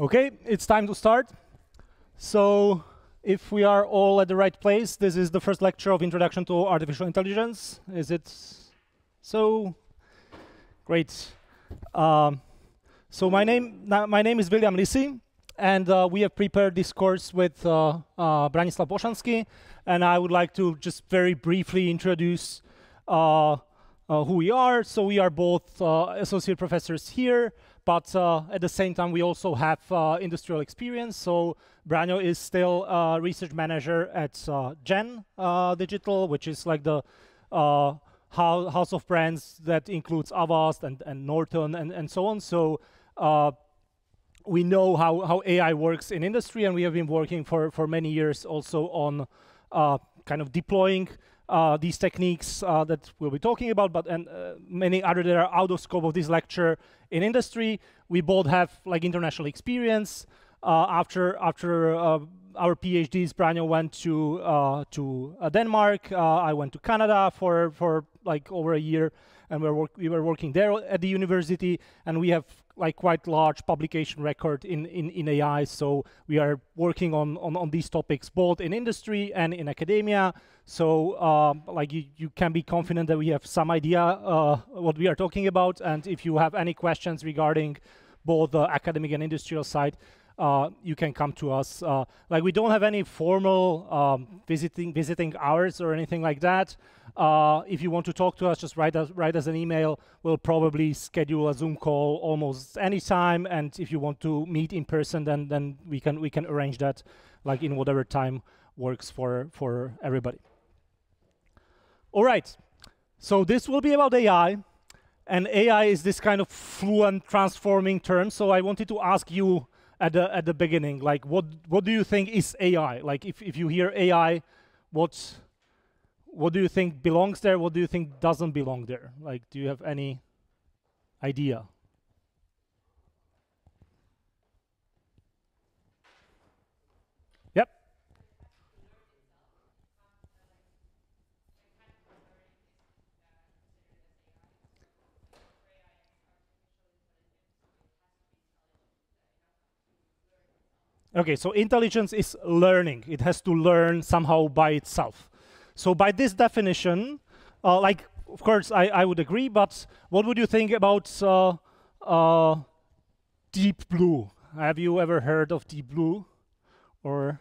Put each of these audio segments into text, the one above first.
Okay, it's time to start. So if we are all at the right place, this is the first lecture of Introduction to Artificial Intelligence. Is it so? Great. So my name is William Lisý, and we have prepared this course with Branislav Bošanský, and I would like to just very briefly introduce who we are. So we are both associate professors here, but at the same time we also have industrial experience. So Branio is still a research manager at Gen Digital, which is like the house of brands that includes Avast and Norton and so on. So we know how AI works in industry, and we have been working for many years also on kind of deploying these techniques that we'll be talking about, but many other that are out of scope of this lecture in industry. We both have like international experience. After our PhDs, Branio went to Denmark. I went to Canada for like over a year, and we were working there at the university, and we have like quite large publication record in AI. So we are working on these topics both in industry and in academia. So like you can be confident that we have some idea what we are talking about. And if you have any questions regarding both the academic and industrial side, you can come to us. Like we don't have any formal visiting hours or anything like that. If you want to talk to us, just write us an email. We'll probably schedule a Zoom call almost any time. And if you want to meet in person, then we can arrange that, like in whatever time works for everybody. All right. So this will be about AI, and AI is this kind of fluent, transforming term. So I wanted to ask you at the beginning, like what do you think is AI? Like if you hear AI, what do you think belongs there? What do you think doesn't belong there? Like, do you have any idea? Yep. Okay, so intelligence is learning. It has to learn somehow by itself. So by this definition, like, of course, I would agree, but what would you think about Deep Blue? Have you ever heard of Deep Blue or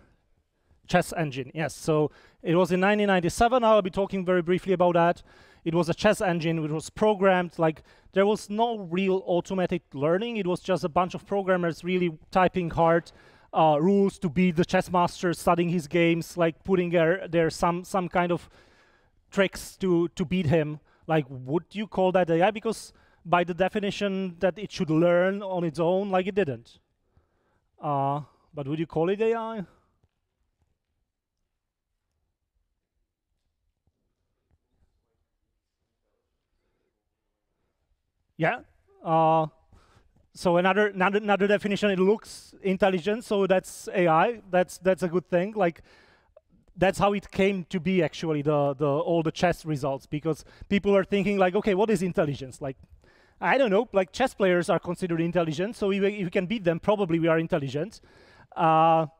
chess engine? Yes, so it was in 1997. I'll be talking very briefly about that. It was a chess engine which was programmed, like there was no real automated learning. It was just a bunch of programmers really typing hard rules to beat the chess master, studying his games, like putting there some kind of tricks to beat him. Like, would you call that AI? Because by the definition that it should learn on its own, like it didn't. But would you call it AI? Yeah. So another definition, it looks intelligent, so that's AI. That's a good thing. Like that's how it came to be actually, all the chess results, because people are thinking like, okay, what is intelligence? Like, I don't know, like chess players are considered intelligent, so if we can beat them, probably we are intelligent. So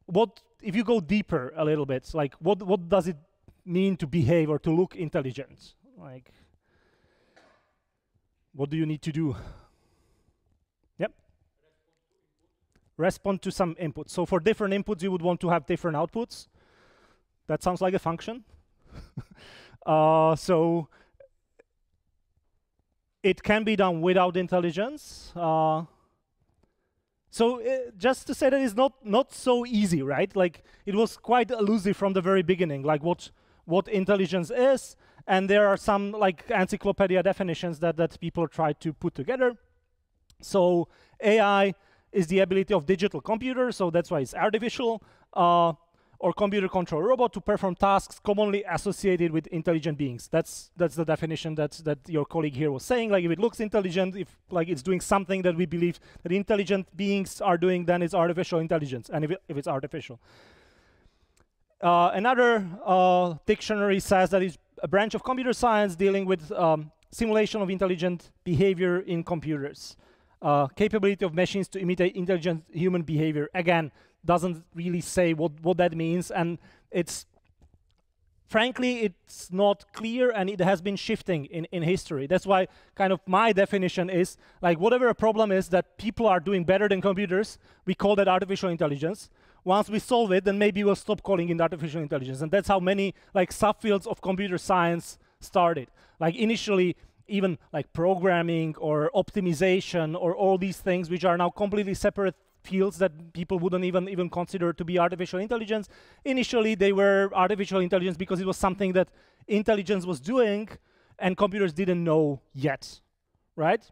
what if you go deeper a little bit, like what does it mean to behave or to look intelligent? Like, what do you need to do? Yep. Respond to some inputs. So for different inputs, you would want to have different outputs. That sounds like a function. So it can be done without intelligence. Just to say that it's not so easy, right? Like it was quite elusive from the very beginning, like what intelligence is. And there are some like encyclopedia definitions that people try to put together. So AI is the ability of digital computers, so that's why it's artificial, or computer-controlled robot to perform tasks commonly associated with intelligent beings. That's the definition that your colleague here was saying. Like if it looks intelligent, if like it's doing something that we believe that intelligent beings are doing, then it's artificial intelligence. And if it's artificial. Another dictionary says that it's a branch of computer science dealing with simulation of intelligent behavior in computers. capability of machines to imitate intelligent human behavior. Again, doesn't really say what that means, and frankly, it's not clear, and it has been shifting in history. That's why kind of my definition is, like, whatever a problem is that people are doing better than computers, we call that artificial intelligence. Once we solve it, then maybe we'll stop calling it artificial intelligence. And that's how many like subfields of computer science started. Like initially, even like programming or optimization or all these things, which are now completely separate fields that people wouldn't even consider to be artificial intelligence. Initially, they were artificial intelligence because it was something that intelligence was doing and computers didn't know yet, right?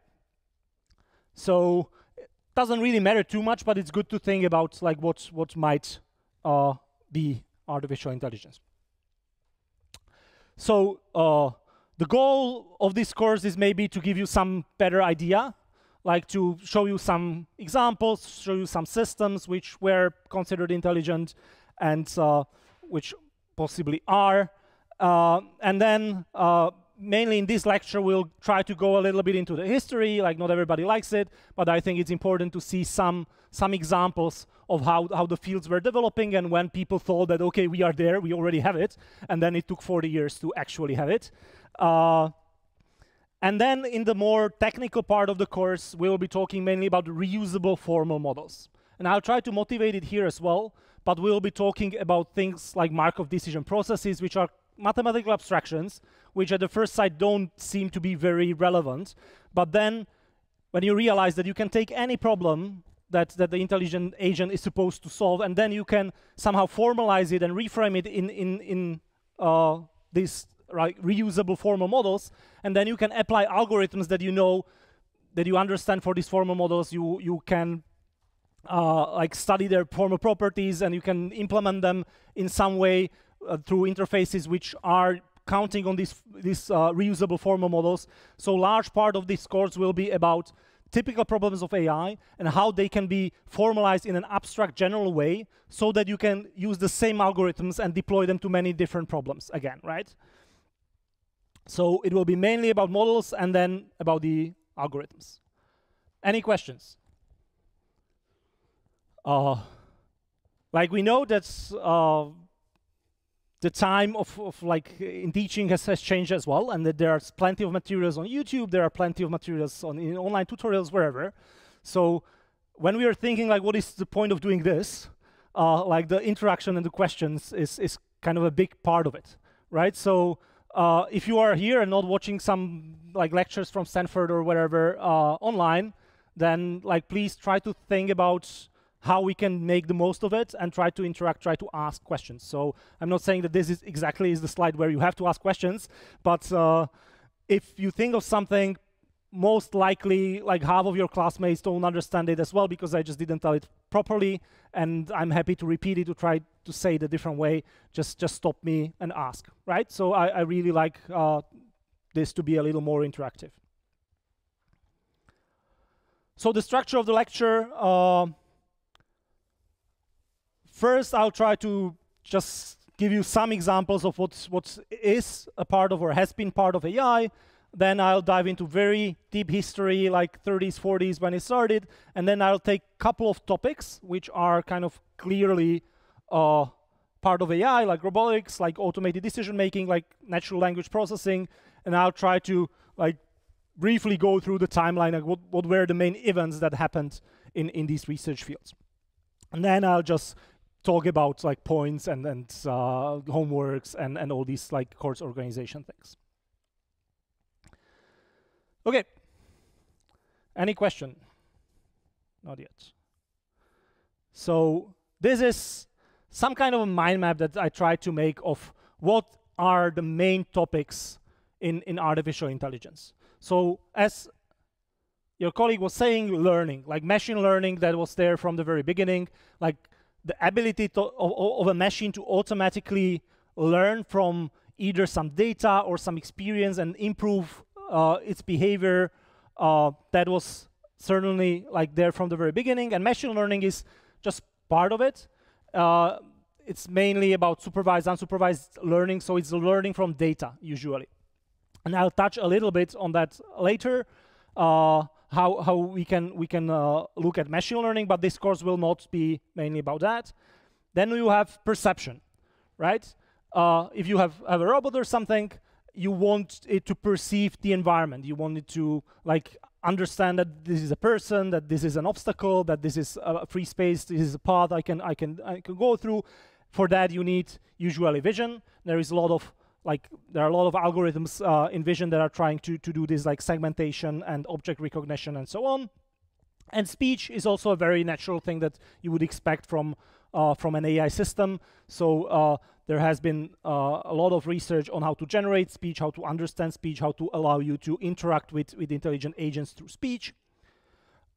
So it doesn't really matter too much, but it's good to think about like what might be artificial intelligence. So the goal of this course is maybe to give you some better idea, like to show you some examples, show you some systems which were considered intelligent and which possibly are. And then mainly in this lecture, we'll try to go a little bit into the history, like not everybody likes it, but I think it's important to see some examples of how the fields were developing and when people thought that, okay, we are there, we already have it, and then it took 40 years to actually have it. And then in the more technical part of the course, we'll be talking mainly about reusable formal models. And I'll try to motivate it here as well, but we'll be talking about things like Markov decision processes, which are mathematical abstractions, which at the first sight don't seem to be very relevant. But then when you realize that you can take any problem that the intelligent agent is supposed to solve, and then you can somehow formalize it and reframe it in these reusable formal models, and then you can apply algorithms that you know, that you understand for these formal models. You can like study their formal properties, and you can implement them in some way through interfaces which are counting on these reusable formal models. So large part of this course will be about typical problems of AI and how they can be formalized in an abstract general way so that you can use the same algorithms and deploy them to many different problems again, right? So it will be mainly about models and then about the algorithms. Any questions? Like we know that the time of like in teaching has changed as well, and that there's plenty of materials on YouTube, there are plenty of materials in online tutorials, wherever. So when we are thinking like what is the point of doing this, like the interaction and the questions is kind of a big part of it, right? So if you are here and not watching some like lectures from Stanford or whatever online, then like please try to think about how we can make the most of it and try to interact, try to ask questions. So I'm not saying that this is exactly the slide where you have to ask questions, but if you think of something, most likely like half of your classmates don't understand it as well because I just didn't tell it properly, and I'm happy to repeat it, to try to say it a different way. Just stop me and ask, right? So I really like this to be a little more interactive. So the structure of the lecture, first, I'll try to just give you some examples of what is a part of or has been part of AI. Then I'll dive into very deep history, like 30s, 40s when it started. And then I'll take a couple of topics which are kind of clearly part of AI, like robotics, like automated decision-making, like natural language processing. And I'll try to like briefly go through the timeline of what were the main events that happened in these research fields. And then I'll just talk about like points and homeworks and all these like course organization things. Okay. Any question? Not yet. So this is some kind of a mind map that I try to make of what are the main topics in artificial intelligence. So as your colleague was saying, learning, like machine learning that was there from the very beginning, like the ability of a machine to automatically learn from either some data or some experience and improve its behavior, that was certainly like there from the very beginning. And machine learning is just part of it. It's mainly about supervised, unsupervised learning, so it's learning from data usually. And I'll touch a little bit on that later. how we can look at machine learning, but this course will not be mainly about that. Then you have perception, right? If you have a robot or something, you want it to perceive the environment. You want it to like understand that this is a person, that this is an obstacle, that this is a free space, this is a path I can go through. For that, you need usually vision. There are a lot of algorithms in vision that are trying to do this like segmentation and object recognition and so on. And speech is also a very natural thing that you would expect from an AI system. So there has been a lot of research on how to generate speech, how to understand speech, how to allow you to interact with intelligent agents through speech.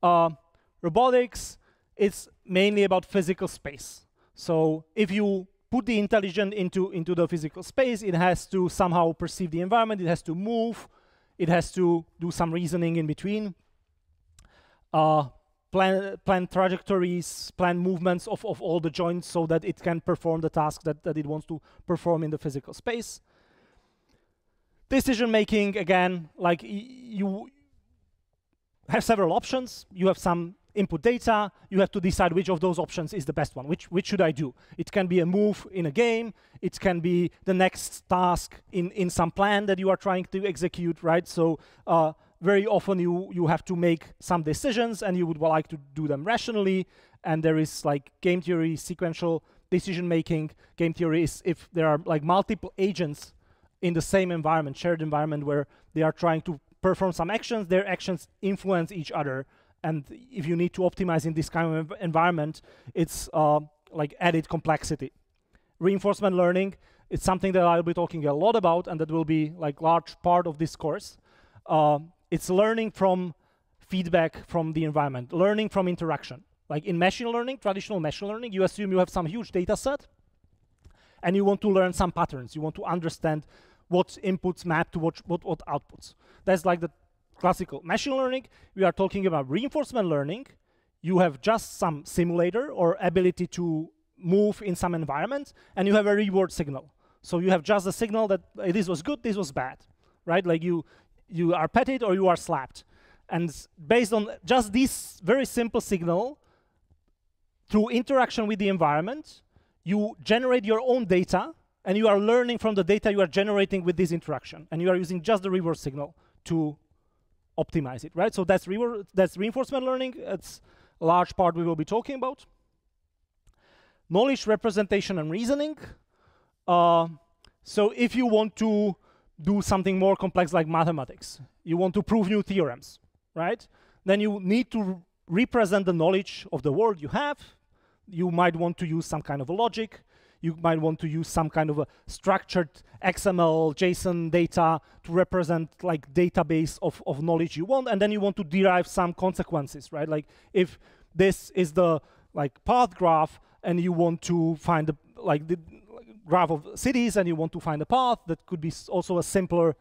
Robotics is mainly about physical space. So if you put the intelligence into the physical space, it has to somehow perceive the environment, it has to move, it has to do some reasoning in between. Plan trajectories, plan movements of all the joints so that it can perform the task that it wants to perform in the physical space. Decision making, again, like you have several options. You have some input data. You have to decide which of those options is the best one. Which should I do? It can be a move in a game. It can be the next task in some plan that you are trying to execute, right? So very often you have to make some decisions and you would like to do them rationally. And there is like game theory, sequential decision making. Game theory is if there are like multiple agents in the same environment, shared environment, where they are trying to perform some actions, their actions influence each other. And if you need to optimize in this kind of environment, it's like added complexity. Reinforcement learning, it's something that I'll be talking a lot about, and that will be like large part of this course. It's learning from feedback from the environment, learning from interaction. Like in machine learning, traditional machine learning, you assume you have some huge data set, and you want to learn some patterns. You want to understand what inputs map to what outputs. That's like the classical machine learning. We are talking about reinforcement learning. You have just some simulator or ability to move in some environment, and you have a reward signal. So you have just a signal that this was good, this was bad, right? Like you are petted or you are slapped. And based on just this very simple signal, through interaction with the environment, you generate your own data, and you are learning from the data you are generating with this interaction. And you are using just the reward signal to optimize it, right? So that's reinforcement learning. It's a large part we will be talking about. Knowledge representation and reasoning. So if you want to do something more complex like mathematics, you want to prove new theorems, right? Then you need to represent the knowledge of the world you have. You might want to use some kind of a logic. You might want to use some kind of a structured XML, JSON data to represent like database of knowledge you want, and then you want to derive some consequences, right? Like if this is the like path graph, and you want to find the graph of cities, and you want to find a path, that could be also a simpler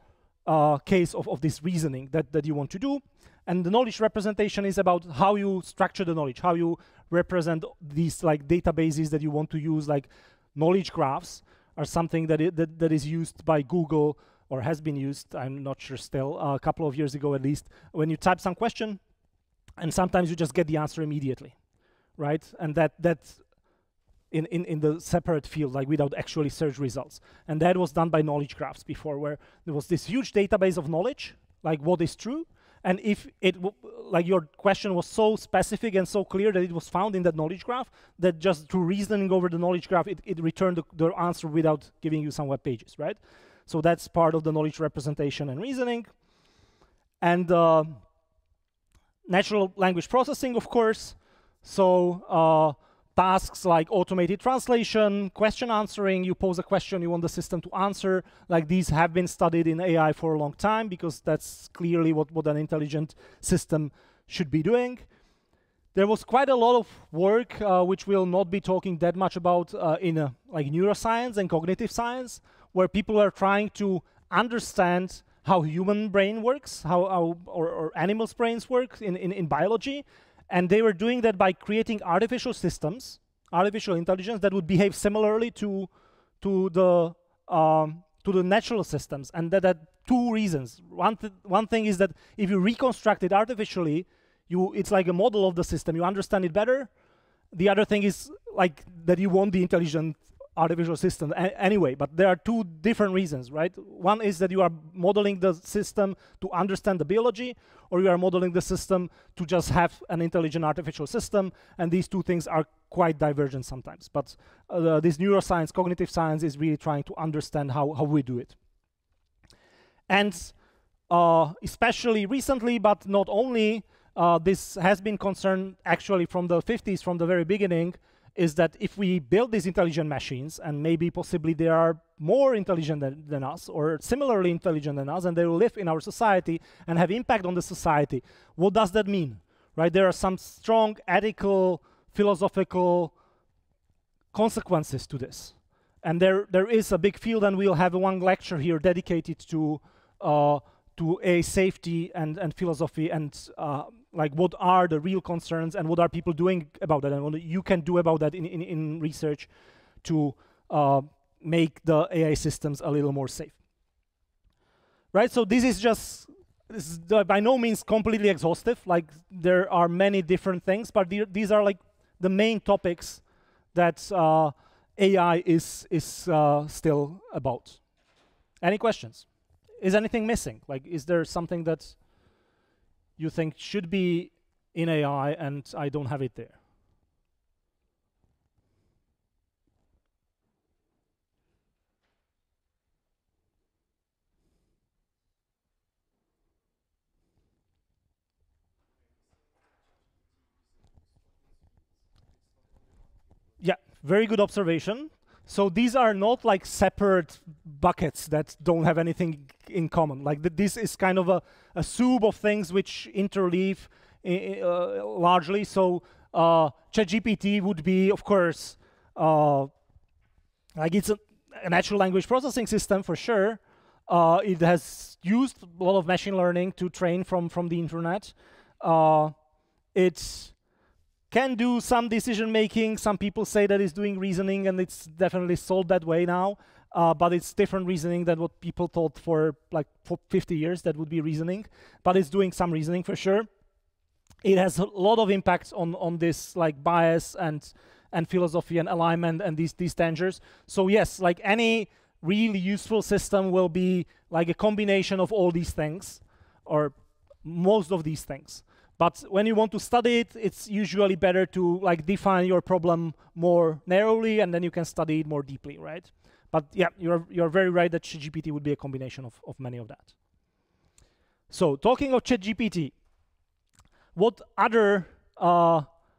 case of this reasoning that you want to do. And the knowledge representation is about how you structure the knowledge, how you represent these like databases that you want to use. Like knowledge graphs are something that is used by Google, or has been used, I'm not sure still, a couple of years ago at least, when you type some question, and sometimes you just get the answer immediately, right? And that's in the separate field, like without actually search results. And that was done by knowledge graphs before, where there was this huge database of knowledge, like what is true, and if like your question was so specific and so clear that it was found in that knowledge graph, that just through reasoning over the knowledge graph, it returned the answer without giving you some web pages, right? So that's part of the knowledge representation and reasoning. And natural language processing, of course. So tasks like automated translation, question answering. You pose a question, you want the system to answer. Like these have been studied in AI for a long time, because that's clearly what an intelligent system should be doing. There was quite a lot of work, which we'll not be talking that much about in like neuroscience and cognitive science, where people are trying to understand how human brain works, or animals' brains work in biology. And they were doing that by creating artificial systems, artificial intelligence that would behave similarly to the to the natural systems, and that are two reasons. One thing is that if you reconstruct it artificially, it's like a model of the system. You understand it better. The other thing is like that you want the intelligent artificial system anyway, but there are two different reasons, right? One is that you are modeling the system to understand the biology, or you are modeling the system to just have an intelligent artificial system, and these two things are quite divergent sometimes. But this neuroscience, cognitive science is really trying to understand how we do it. And especially recently, but not only, this has been concerned actually from the 50s, from the very beginning, is that if we build these intelligent machines, and maybe possibly they are more intelligent than us, or similarly intelligent than us, and they will live in our society and have impact on the society, what does that mean? Right? There are some strong ethical, philosophical consequences to this. And there is a big field, and we'll have one lecture here dedicated to a safety and philosophy, and like what are the real concerns and what are people doing about that, and what you can do about that in research to make the AI systems a little more safe. Right, so this is by no means completely exhaustive. Like there are many different things, but these are like the main topics that AI is still about. Any questions? Is anything missing? Like, is there something that you think should be in AI and I don't have it there? Yeah, very good observation. So these are not like separate buckets that don't have anything in common. Like this is kind of a soup of things which interleave largely. So ChatGPT would be, of course, like it's a natural language processing system for sure. It has used a lot of machine learning to train from the internet. It can do some decision making. Some people say that it's doing reasoning, and it's definitely solved that way now. But it's different reasoning than what people thought for 50 years that would be reasoning. But it's doing some reasoning for sure. It has a lot of impacts on this like bias and philosophy and alignment and these dangers. So yes, like any really useful system will be like a combination of all these things, or most of these things. But when you want to study it, it's usually better to like define your problem more narrowly, and then you can study it more deeply, right? But yeah, you're very right that ChatGPT would be a combination of many of that. So talking of ChatGPT, what other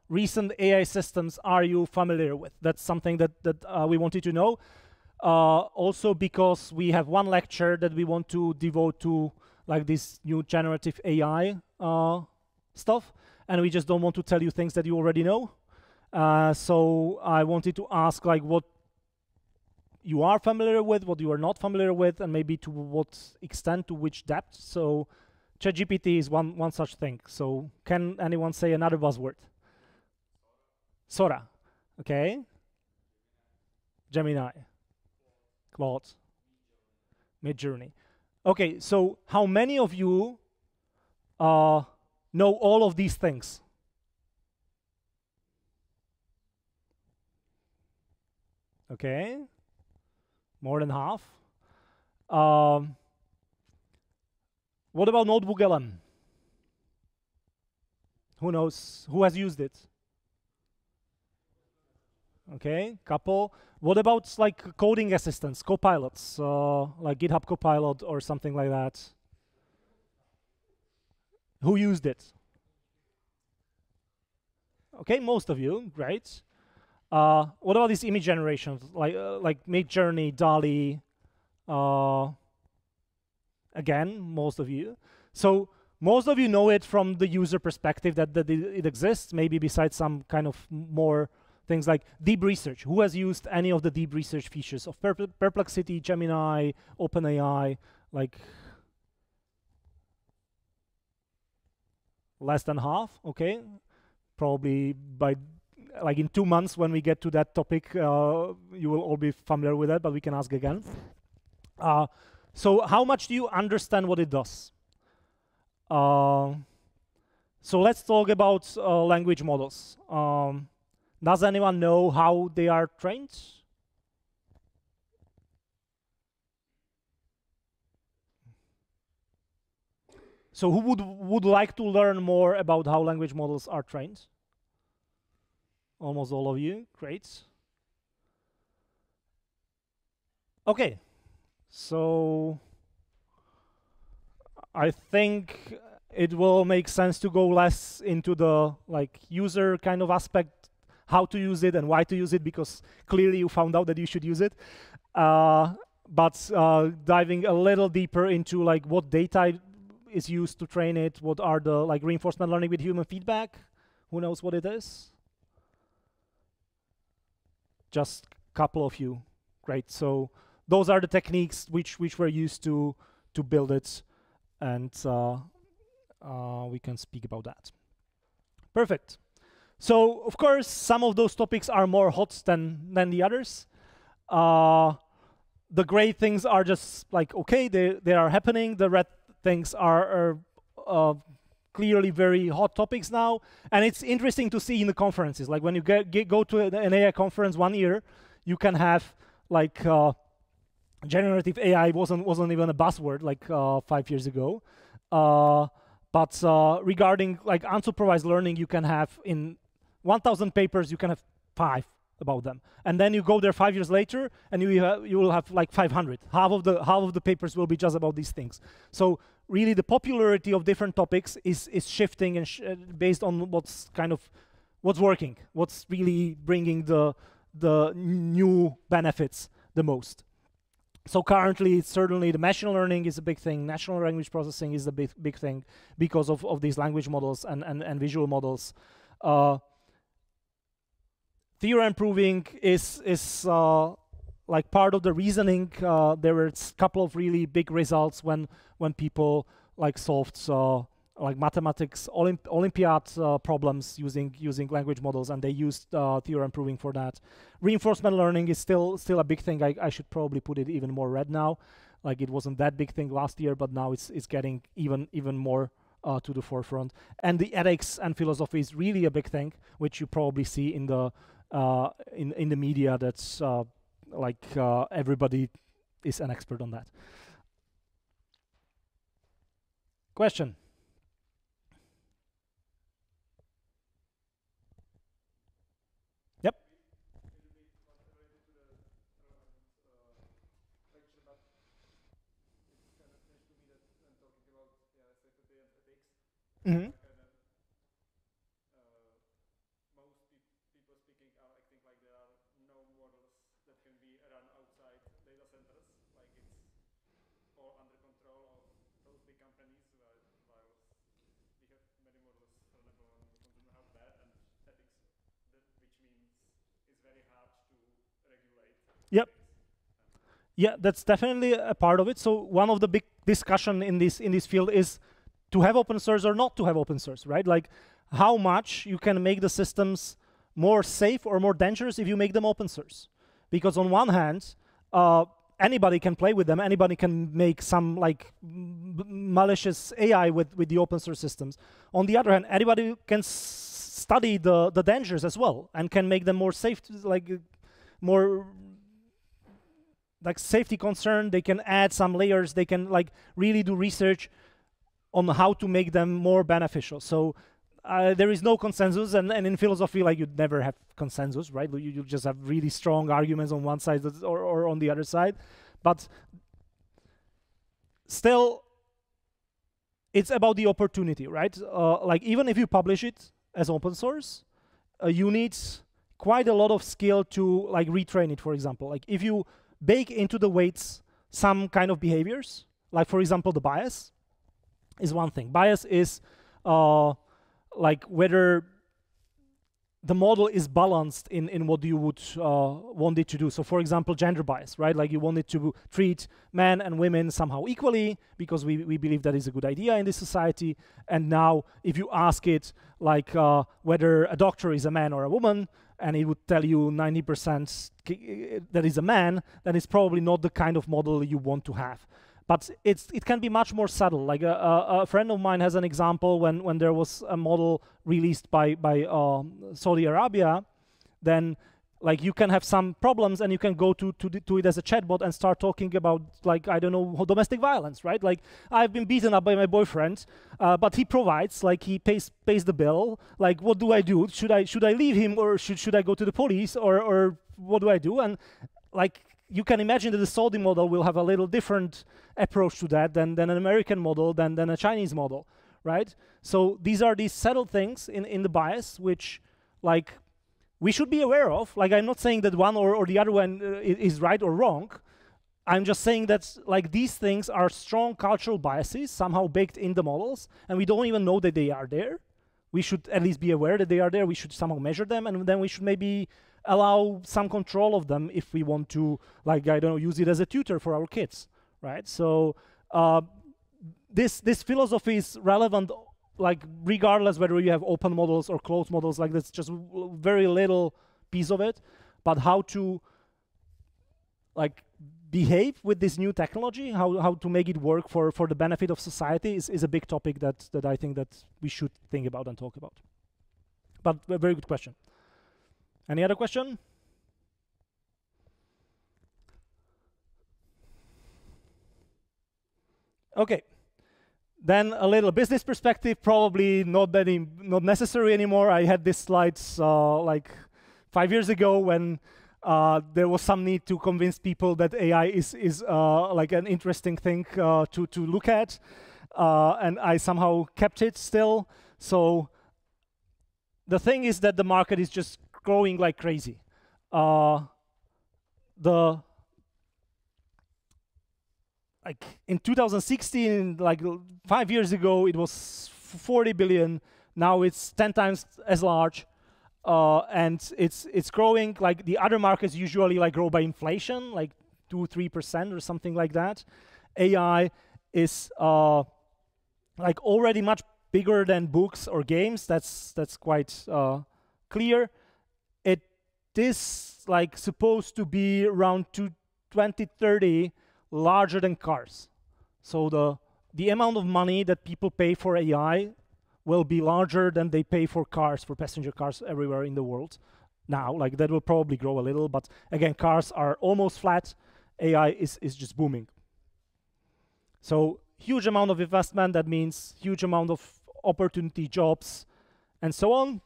recent AI systems are you familiar with? That's something that we wanted to know. Also because we have one lecture that we want to devote to like this new generative AI stuff, and we just don't want to tell you things that you already know. So I wanted to ask like what you are familiar with, what you are not familiar with, and maybe to what extent, to which depth. So ChatGPT is one such thing. So can anyone say another buzzword? Sora. Okay. Gemini. Claude. Midjourney. Okay, so how many of you know all of these things? Okay, more than half. What about Notebook LM? Who knows? Who has used it? Okay, couple. What about like coding assistants, copilots, like GitHub Copilot or something like that? Who used it? Okay, most of you, great. What about these image generations, like Midjourney, DALL-E? Again, most of you. So most of you know it from the user perspective that it exists, maybe besides some kind of more things like deep research. Who has used any of the deep research features of Perplexity, Gemini, OpenAI? Like less than half, okay. Probably by like in 2 months when we get to that topic, you will all be familiar with that, but we can ask again. So how much do you understand what it does? So let's talk about language models. Does anyone know how they are trained? So who would like to learn more about how language models are trained? Almost all of you, great. Okay, so I think it will make sense to go less into the user kind of aspect, how to use it and why to use it, because clearly you found out that you should use it. But diving a little deeper into what data is used to train it, what are the reinforcement learning with human feedback? Who knows what it is? Just a couple of you. Great. So those are the techniques which were used to build it, and we can speak about that. Perfect. So of course, some of those topics are more hot than the others. The gray things are just okay, they are happening. The red things are clearly very hot topics now, and it's interesting to see in the conferences. Like when you go to an AI conference 1 year, you can have generative AI wasn't even a buzzword 5 years ago. But regarding unsupervised learning, you can have in 1,000 papers, you can have 5 about them, and then you go there 5 years later, and you will have 500. Half of the papers will be just about these things. So really, the popularity of different topics is shifting and based on what's working, what's really bringing the new benefits the most. So currently, certainly the machine learning is a big thing. Natural language processing is a big thing because of these language models and visual models. Theorem proving is part of the reasoning. There were a couple of really big results when people solved mathematics Olympiad problems using language models, and they used theorem proving for that. Reinforcement learning is still a big thing. I should probably put it even more red now. It wasn't that big thing last year, but now it's getting even more to the forefront. And the ethics and philosophy is really a big thing, which you probably see in the media. That's everybody is an expert on that. Question? Yep. Mm-hmm. Yep. Yeah, that's definitely a part of it. So one of the big discussion in this field is to have open source or not to have open source, right? How much you can make the systems more safe or more dangerous if you make them open source. Because on one hand, anybody can play with them. Anybody can make some malicious AI with the open source systems. On the other hand, anybody can study the dangers as well and can make them more safe, more safety concern. They can add some layers. They can really do research on how to make them more beneficial. So there is no consensus, and in philosophy, you'd never have consensus, right? You just have really strong arguments on one side or on the other side. But still, it's about the opportunity, right? Even if you publish it as open source, you need quite a lot of skill to retrain it, for example. If you bake into the weights some kind of behaviors, for example, the bias is one thing. Bias is whether the model is balanced in what you would want it to do. So for example, gender bias, right? You want it to treat men and women somehow equally because we believe that is a good idea in this society. And now if you ask it whether a doctor is a man or a woman, and it would tell you 90% that is a man, then it's probably not the kind of model you want to have. But it can be much more subtle. Like a friend of mine has an example when there was a model released by Saudi Arabia, then like you can have some problems and you can go to it as a chatbot and start talking about, like, I don't know, domestic violence, right? Like, I've been beaten up by my boyfriend, but he provides, like, he pays the bill. Like, what do I do? Should I leave him, or should I go to the police, or what do I do? And like, you can imagine that the Saudi model will have a little different approach to that than an American model, than a Chinese model, right? So these are these subtle things in the bias, which, like, we should be aware of. Like, I'm not saying that one or the other one is right or wrong. I'm just saying that, like, these things are strong cultural biases somehow baked in the models, and we don't even know that they are there. We should at least be aware that they are there. We should somehow measure them, and then we should maybe allow some control of them if we want to, like, I don't know, use it as a tutor for our kids, right? So this philosophy is relevant, like, regardless whether you have open models or closed models. Like, that's just very little piece of it. But how to, like, behave with this new technology, how to make it work for the benefit of society is a big topic that I think that we should think about and talk about. But a very good question. Any other question? Okay. Then a little business perspective, probably not necessary anymore. I had these slides like 5 years ago when there was some need to convince people that AI is like an interesting thing to look at, and I somehow kept it still. So the thing is that the market is just growing like crazy. Like in 2016, like 5 years ago, it was 40 billion. Now it's 10 times as large, and it's growing. Like the other markets usually like grow by inflation, like 2-3% or something like that. AI is like already much bigger than books or games. That's quite clear. It is like supposed to be around 2030. Larger than cars. So the amount of money that people pay for AI will be larger than they pay for cars, for passenger cars everywhere in the world now. Like that will probably grow a little, but again, cars are almost flat. AI is just booming. So huge amount of investment, that means huge amount of opportunity, jobs, and so on.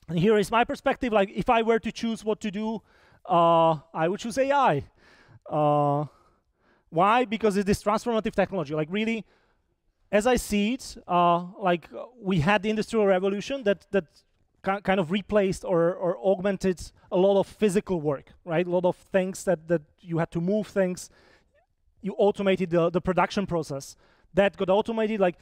And here is my perspective. Like if I were to choose what to do, I would choose AI. Why? Because it is transformative technology. Like really, as I see it, like we had the Industrial Revolution that kind of replaced or augmented a lot of physical work, right? A lot of things that you had to move things. You automated the production process. That got automated. Like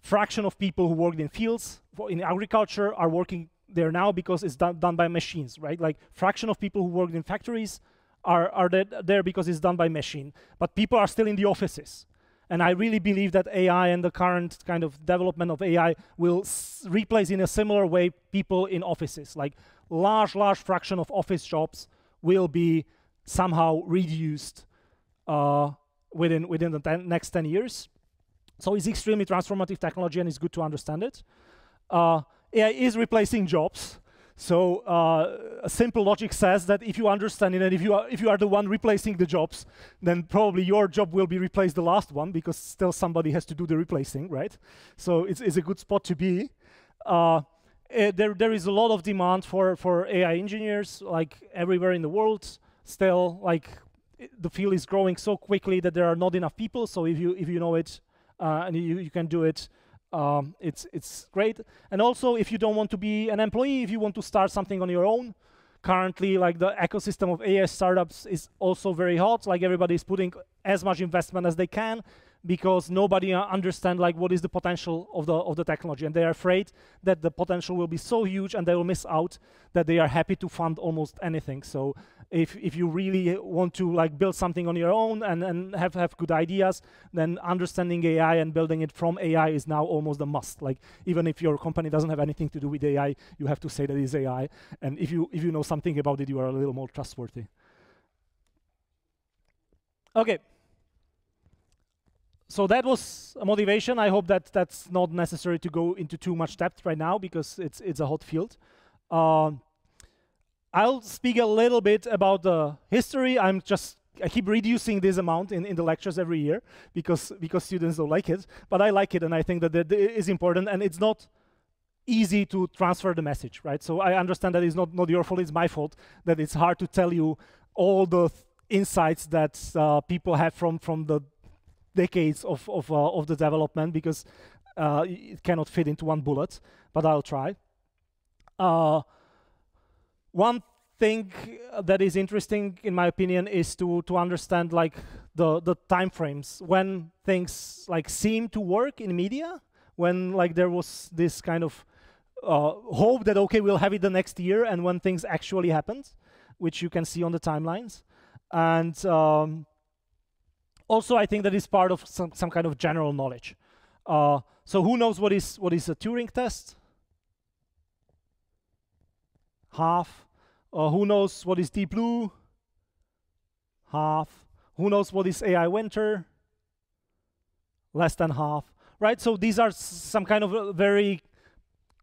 fraction of people who worked in fields, in agriculture, are working there now because it's done by machines, right? Like fraction of people who worked in factories are there because it's done by machine. But people are still in the offices. And I really believe that AI and the current kind of development of AI will replace in a similar way people in offices. Like large fraction of office jobs will be somehow reduced within the next 10 years. So it's extremely transformative technology, and it's good to understand it. AI is replacing jobs. So a simple logic says that if you understand it, and if you are the one replacing the jobs, then probably your job will be replaced the last one, because still somebody has to do the replacing, right? So it's a good spot to be. There is a lot of demand for AI engineers, like everywhere in the world. Still, like the field is growing so quickly that there are not enough people. So if you know it and you can do it, it's great. And also, if you don't want to be an employee, if you want to start something on your own, currently, like the ecosystem of AI startups is also very hot. Like everybody is putting as much investment as they can, because nobody understands like what is the potential of the technology, and they are afraid that the potential will be so huge and they will miss out, that they are happy to fund almost anything. So if you really want to like build something on your own and have good ideas, then understanding AI and building it from AI is now almost a must. Like even if your company doesn't have anything to do with AI, you have to say that it's AI, and if you know something about it, you are a little more trustworthy. Okay. So that was a motivation. I hope that that's not necessary to go into too much depth right now, because it's a hot field. I'll speak a little bit about the history. I keep reducing this amount in the lectures every year because students don't like it, but I like it, and I think that it is important, and it's not easy to transfer the message, right? So I understand that it's not your fault, it's my fault, that it's hard to tell you all the insights that people have from the decades of the development, because it cannot fit into one bullet, but I'll try. One thing that is interesting, in my opinion, is to understand like the time frames when things like seem to work in media, when like there was this kind of hope that okay, we'll have it the next year, and when things actually happened, which you can see on the timelines. And also, I think that is part of some kind of general knowledge. So who knows what is a Turing test? Half. Who knows what is Deep Blue? Half. Who knows what is AI Winter? Less than half. Right. So these are some kind of very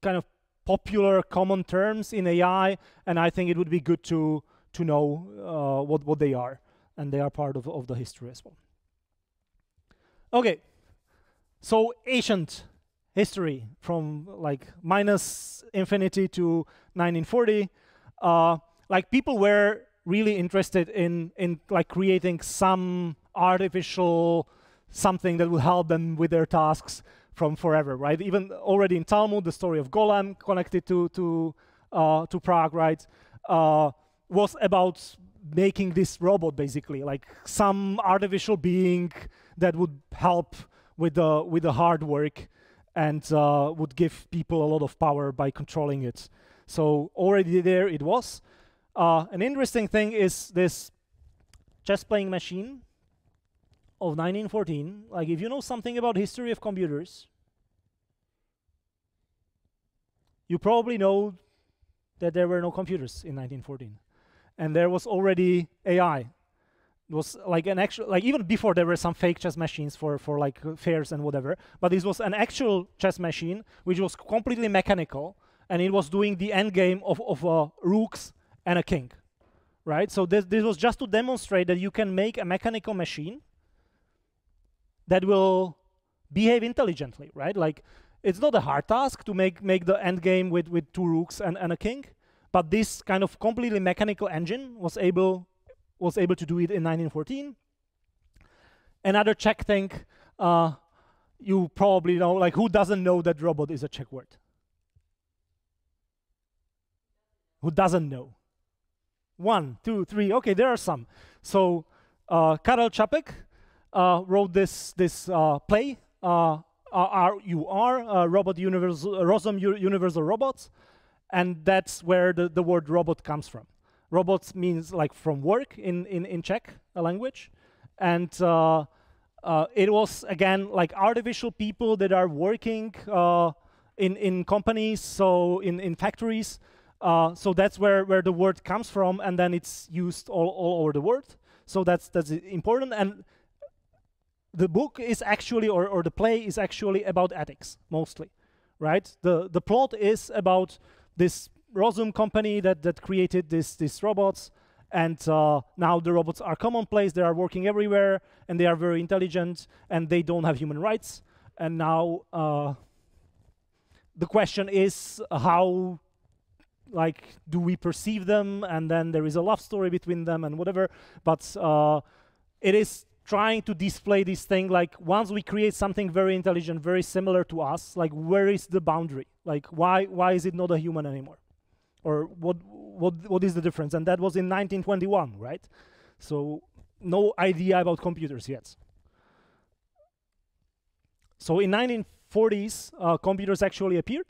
kind of popular common terms in AI, and I think it would be good to know what they are, and they are part of the history as well. Okay, so ancient history from like minus infinity to 1940. Like people were really interested in like creating some artificial something that will help them with their tasks from forever, right? Even already in Talmud, the story of Golem connected to Prague, right, was about making this robot, basically, like some artificial being that would help with the hard work and would give people a lot of power by controlling it. So already there it was. An interesting thing is this chess playing machine of 1914. Like if you know something about history of computers, you probably know that there were no computers in 1914. And there was already AI. It was like an actual, like even before there were some fake chess machines for like fairs and whatever, but this was an actual chess machine which was completely mechanical, and it was doing the end game of rooks and a king, right? So this was just to demonstrate that you can make a mechanical machine that will behave intelligently, right? Like it's not a hard task to make the end game with two rooks and a king. But this kind of completely mechanical engine was able to do it in 1914. Another Czech thing, you probably know, like who doesn't know that robot is a Czech word? Who doesn't know? 1, 2, 3. Okay, there are some. So Karel Čapek wrote this play, RUR, Robot Universal, Rozum Universal Robots. And that's where the word robot comes from. Robots means like from work in Czech language. And it was, again, like artificial people that are working in companies, so in factories. So that's where the word comes from, and then it's used all over the world. So that's important. And the book is actually, or the play is actually about ethics, mostly, right? The plot is about this Rozum company that created these robots, and now the robots are commonplace, they are working everywhere, and they are very intelligent, and they don't have human rights. And now the question is how, like, do we perceive them? And then there is a love story between them and whatever, but it is trying to display this thing, like once we create something very intelligent, very similar to us, like where is the boundary? Like why is it not a human anymore? Or what is the difference? And that was in 1921, right? So no idea about computers yet. So in 1940s, computers actually appeared.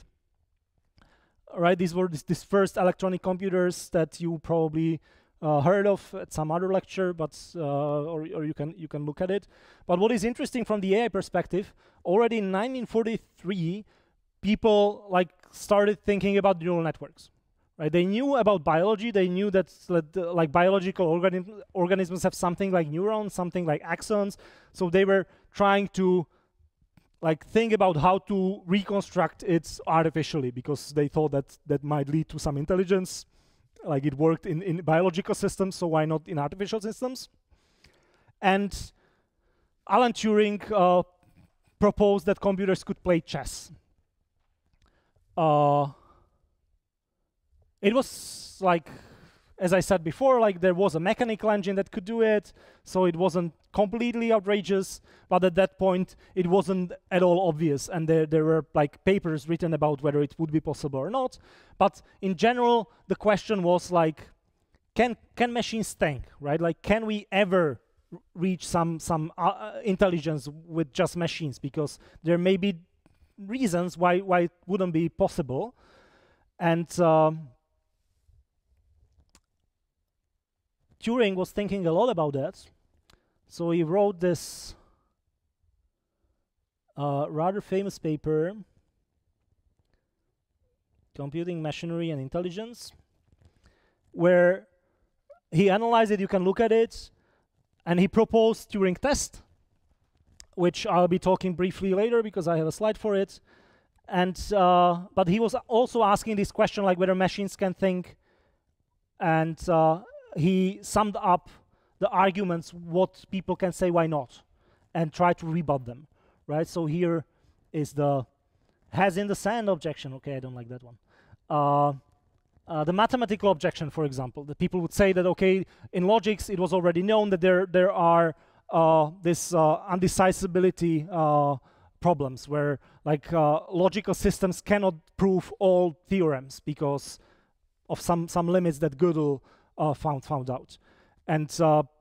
Right, these were these first electronic computers that you probably heard of at some other lecture, but or you can look at it. But what is interesting from the AI perspective, already in 1943, people like started thinking about neural networks. Right, they knew about biology. They knew that like biological organisms have something like neurons, something like axons. So they were trying to like think about how to reconstruct it artificially, because they thought that that might lead to some intelligence. Like it worked in biological systems, so why not in artificial systems? And Alan Turing proposed that computers could play chess. It was like, as I said before, like there was a mechanical engine that could do it, so it wasn't completely outrageous, but at that point it wasn't at all obvious, and there were like papers written about whether it would be possible or not. But in general, the question was like, can machines think, right? Like, can we ever reach some intelligence with just machines? Because there may be reasons why it wouldn't be possible. And Turing was thinking a lot about that, so he wrote this rather famous paper, Computing Machinery and Intelligence, where he analyzed it. You can look at it, and he proposed Turing test, which I'll be talking briefly later because I have a slide for it. And but he was also asking this question, like whether machines can think, and he summed up the arguments, what people can say, why not, and try to rebut them, right? So here is the has in the sand objection. Okay, I don't like that one. The mathematical objection, for example, that people would say that, okay, in logics, it was already known that there are this undecisability problems where like logical systems cannot prove all theorems because of some limits that Gödel found out. And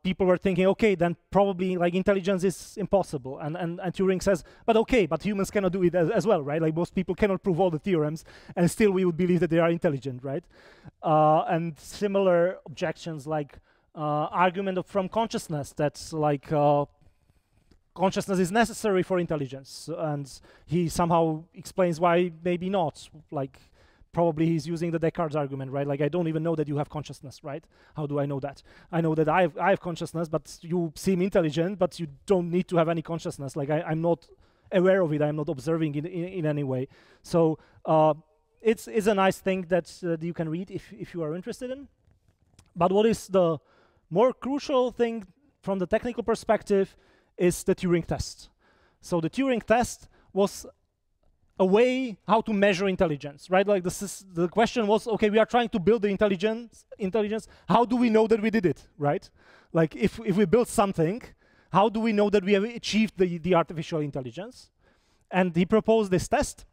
people were thinking, okay, then probably like intelligence is impossible. And Turing says, but okay, but humans cannot do it as well, right? Like most people cannot prove all the theorems, and still we would believe that they are intelligent, right? And similar objections like argument from consciousness, that's like consciousness is necessary for intelligence. And he somehow explains why maybe not, like probably he's using the Descartes argument, right? Like, I don't even know that you have consciousness, right? How do I know that? I know that I have consciousness, but you seem intelligent, but you don't need to have any consciousness. Like, I'm not aware of it. I'm not observing it in any way. So it's a nice thing that you can read if you are interested in. But what is the more crucial thing from the technical perspective is the Turing test. So the Turing test was a way how to measure intelligence, right? Like the question was, okay, we are trying to build the intelligence. How do we know that we did it, right? Like if we build something, how do we know that we have achieved the artificial intelligence? And he proposed this test,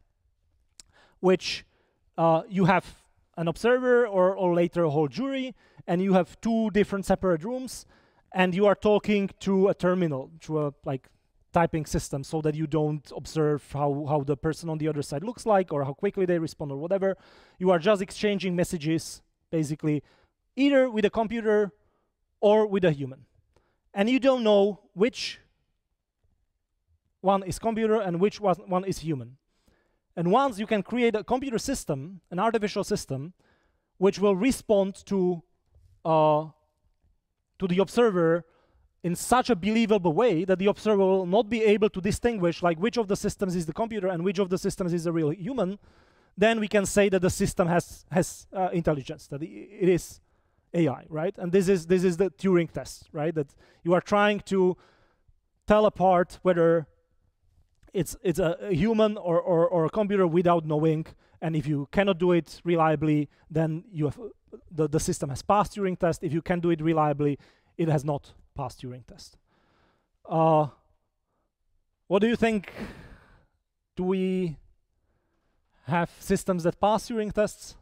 which you have an observer or later a whole jury, and you have two different separate rooms, and you are talking to a terminal, through a like typing system, so that you don't observe how the person on the other side looks like or how quickly they respond or whatever. You are just exchanging messages, basically, either with a computer or with a human. And you don't know which one is computer and which one is human. And once you can create a computer system, an artificial system, which will respond to the observer in such a believable way that the observer will not be able to distinguish like which of the systems is the computer and which of the systems is a real human, then we can say that the system has intelligence, that it is AI, right? And this is the Turing test, right? That you are trying to tell apart whether it's a human or a computer without knowing, and if you cannot do it reliably, then you have the system has passed Turing test. If you can do it reliably, it has not passed Turing test. What do you think? Do we have systems that pass Turing tests?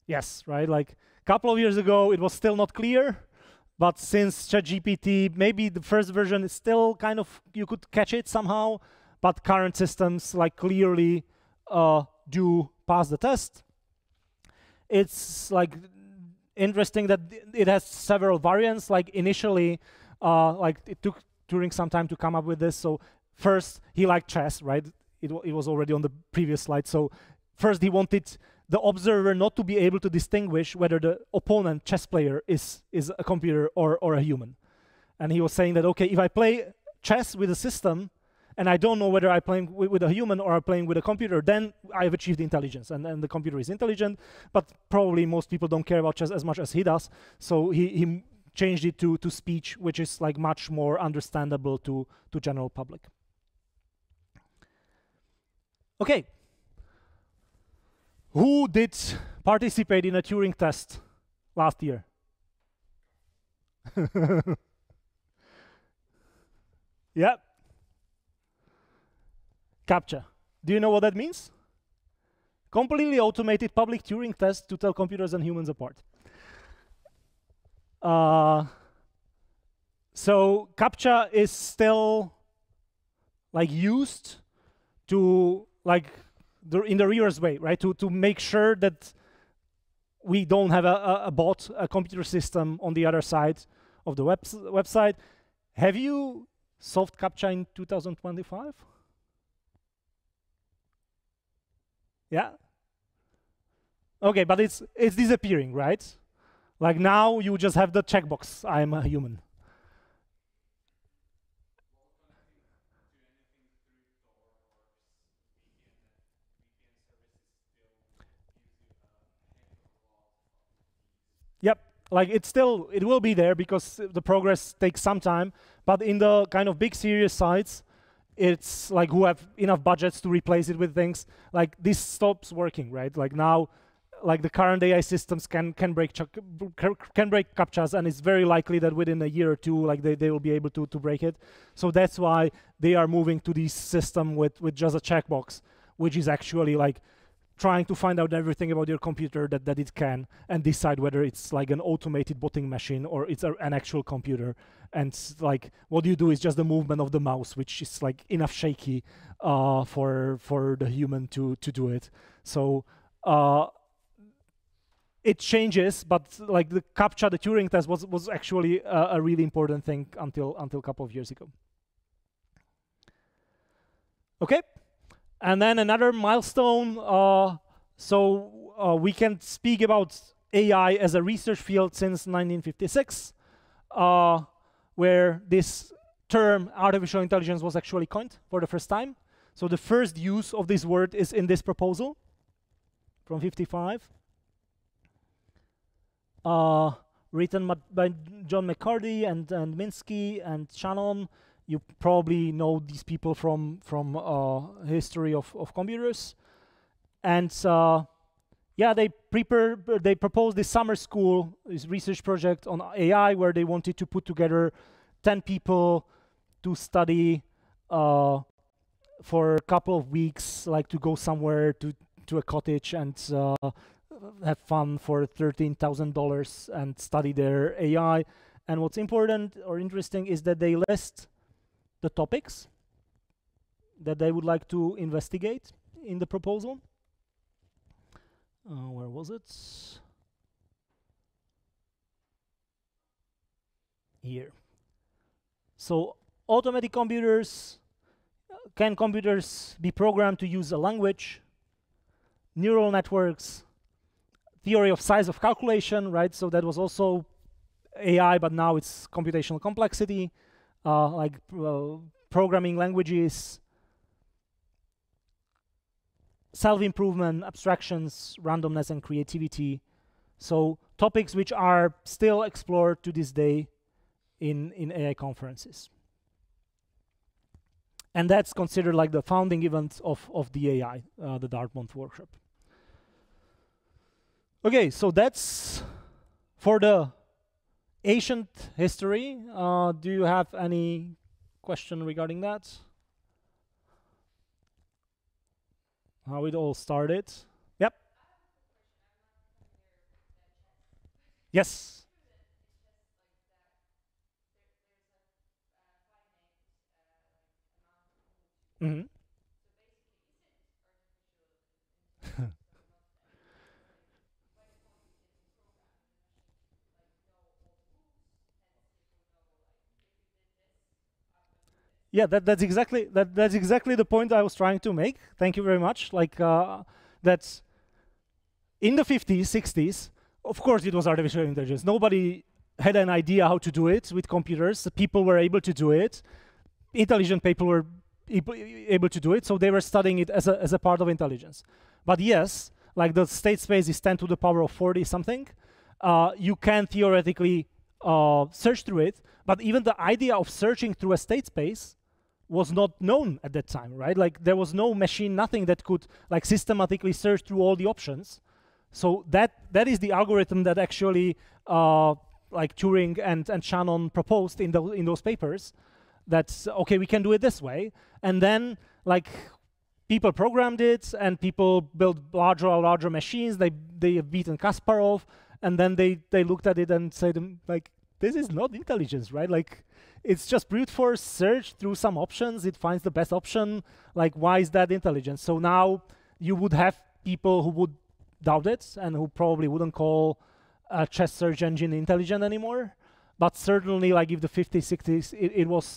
Yes, right? Like a couple of years ago, it was still not clear. But since ChatGPT, maybe the first version is still kind of, you could catch it somehow, but current systems like clearly do pass the test. It's like interesting that it has several variants. Like initially, like it took Turing some time to come up with this. So first he liked chess, right? It was already on the previous slide. So first he wanted the observer not to be able to distinguish whether the opponent chess player is a computer or a human. And he was saying that, okay, if I play chess with a system and I don't know whether I'm playing with a human or I'm playing with a computer, then I've achieved intelligence, and the computer is intelligent, but probably most people don't care about chess as much as he does. So he changed it to speech, which is like much more understandable to general public. Okay. Who did participate in a Turing test last year? Yeah. CAPTCHA. Do you know what that means? Completely automated public Turing test to tell computers and humans apart. So CAPTCHA is still like used to like in the reverse way, right? To make sure that we don't have a bot, a computer system on the other side of the website. Have you solved CAPTCHA in 2025? Yeah? Okay, but it's disappearing, right? Like now you just have the checkbox, I'm a human. Yep, like it will be there because the progress takes some time, but in the kind of big serious sites, it's like who have enough budgets to replace it with things, like this stops working, right? Like now, like the current AI systems can break CAPTCHAs, and it's very likely that within a year or two, like they will be able to break it. So that's why they are moving to this system with just a checkbox, which is actually like trying to find out everything about your computer that it can, and decide whether it's like an automated botting machine or it's an actual computer. And like what you do is just the movement of the mouse, which is like enough shaky for the human to do it. So it changes, but like the CAPTCHA, the Turing test was actually a really important thing until a couple of years ago. Okay. And then another milestone, we can speak about AI as a research field since 1956, where this term artificial intelligence was actually coined for the first time. So the first use of this word is in this proposal from 55, written by John McCarty and Minsky and Shannon. You probably know these people from history of computers, and yeah, they proposed this summer school, this research project on AI, where they wanted to put together 10 people to study for a couple of weeks, like to go somewhere to a cottage and have fun for $13,000 and study their AI. And what's important or interesting is that they list the topics that they would like to investigate in the proposal. Where was it? Here. So automatic computers, can computers be programmed to use a language? Neural networks, theory of size of calculation, right? So that was also AI, but now it's computational complexity. Programming languages, self-improvement, abstractions, randomness, and creativity. So topics which are still explored to this day in AI conferences. And that's considered like the founding event of the AI, the Dartmouth workshop. Okay, so that's for the ancient history. Do you have any question regarding that? How it all started? Yep. Yes. Mm-hmm. Yeah, that's exactly the point I was trying to make. Thank you very much. Like that's in the 50s, 60s. Of course, it was artificial intelligence. Nobody had an idea how to do it with computers. People were able to do it. Intelligent people were able to do it, so they were studying it as a part of intelligence. But yes, like the state space is 10 to the power of 40 something. You can theoretically search through it, but even the idea of searching through a state space was not known at that time, right? Like there was no machine, nothing that could like systematically search through all the options. So that is the algorithm that actually like Turing and Shannon proposed in those papers. That's okay, we can do it this way. And then like people programmed it and people built larger machines. They have beaten Kasparov, and then they looked at it and said like, this is not intelligence, right? Like it's just brute force search through some options. It finds the best option. Like, why is that intelligence? So now you would have people who would doubt it and who probably wouldn't call a chess search engine intelligent anymore. But certainly, like if the 50s, 60s,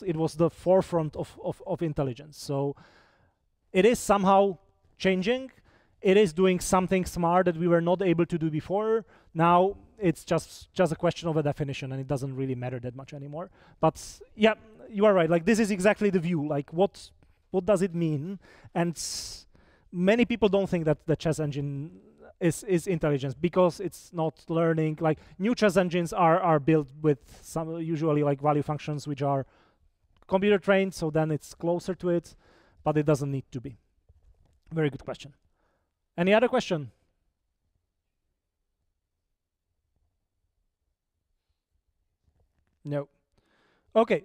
it was the forefront of intelligence. So it is somehow changing. It is doing something smart that we were not able to do before. Now it's just a question of a definition, and it doesn't really matter that much anymore. But yeah, you are right. Like this is exactly the view. Like what does it mean? And many people don't think that the chess engine is intelligence because it's not learning. Like new chess engines are built with some usually like value functions which are computer trained, so then it's closer to it, but it doesn't need to be. Very good question. Any other question? No. Okay.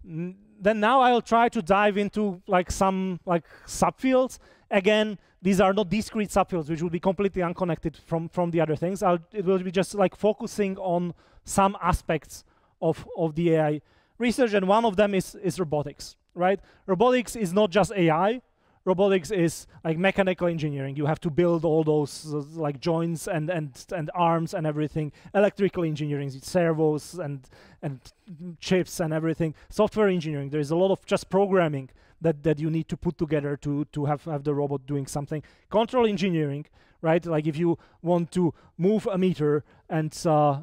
Then now I'll try to dive into like some like subfields. Again, these are not discrete subfields, which will be completely unconnected from the other things. It will be just like focusing on some aspects of the AI research, and one of them is robotics, right? Robotics is not just AI. Robotics is like mechanical engineering. You have to build all those like joints and arms and everything. Electrical engineering, servos and chips and everything. Software engineering. There is a lot of just programming that you need to put together to have the robot doing something. Control engineering, right? Like if you want to move a meter and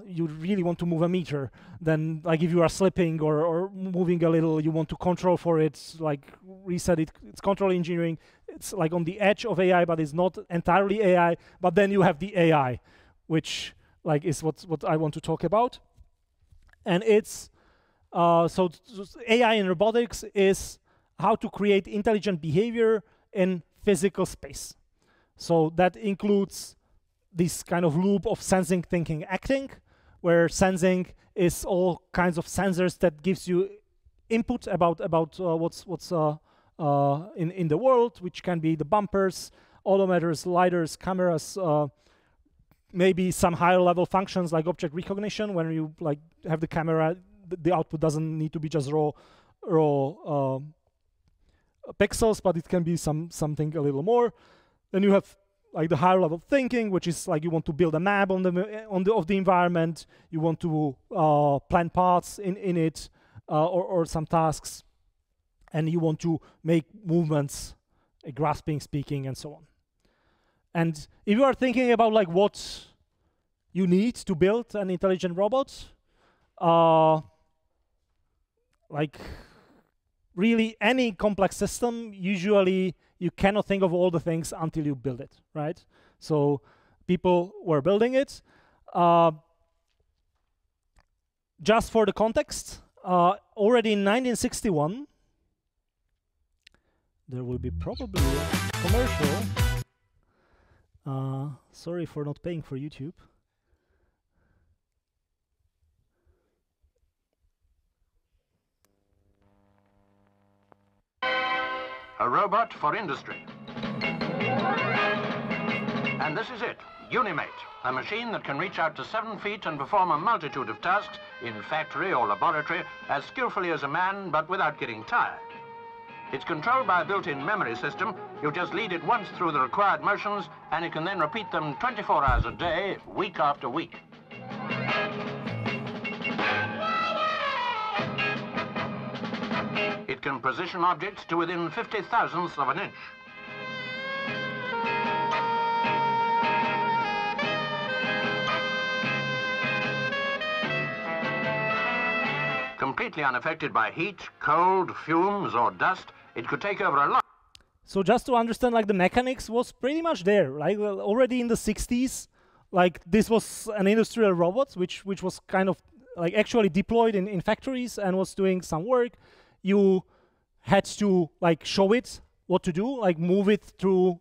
you really want to move a meter, then like if you are slipping or moving a little, you want to control for it, like reset it. It's control engineering. It's like on the edge of AI, but it's not entirely AI. But then you have the AI, which like is what I want to talk about. And it's so AI in robotics is how to create intelligent behavior in physical space. So that includes this kind of loop of sensing, thinking, acting, where sensing is all kinds of sensors that gives you input about what's in the world, which can be the bumpers, odometers, lidars, cameras, maybe some higher level functions like object recognition. When you like have the camera, the output doesn't need to be just raw pixels, but it can be something a little more. Then you have like the higher level thinking, which is like you want to build a map of the environment. You want to plan paths in it or some tasks, and you want to make movements, grasping, speaking, and so on. And if you are thinking about like what you need to build an intelligent robot, like really any complex system, usually you cannot think of all the things until you build it, right? So people were building it. Just for the context, already in 1961, there will be probably a commercial. Sorry for not paying for YouTube. A robot for industry. And this is it, Unimate, a machine that can reach out to 7 feet and perform a multitude of tasks in factory or laboratory as skillfully as a man, but without getting tired. It's controlled by a built-in memory system. You just lead it once through the required motions, and it can then repeat them 24 hours a day, week after week. It can position objects to within 50,000ths of an inch. Completely unaffected by heat, cold, fumes, or dust, it could take over a lot. So just to understand, like, the mechanics was pretty much there, like, well, already in the 60s, like, this was an industrial robot, which was kind of, like, actually deployed in factories and was doing some work. You had to, like, show it what to do, like, move it through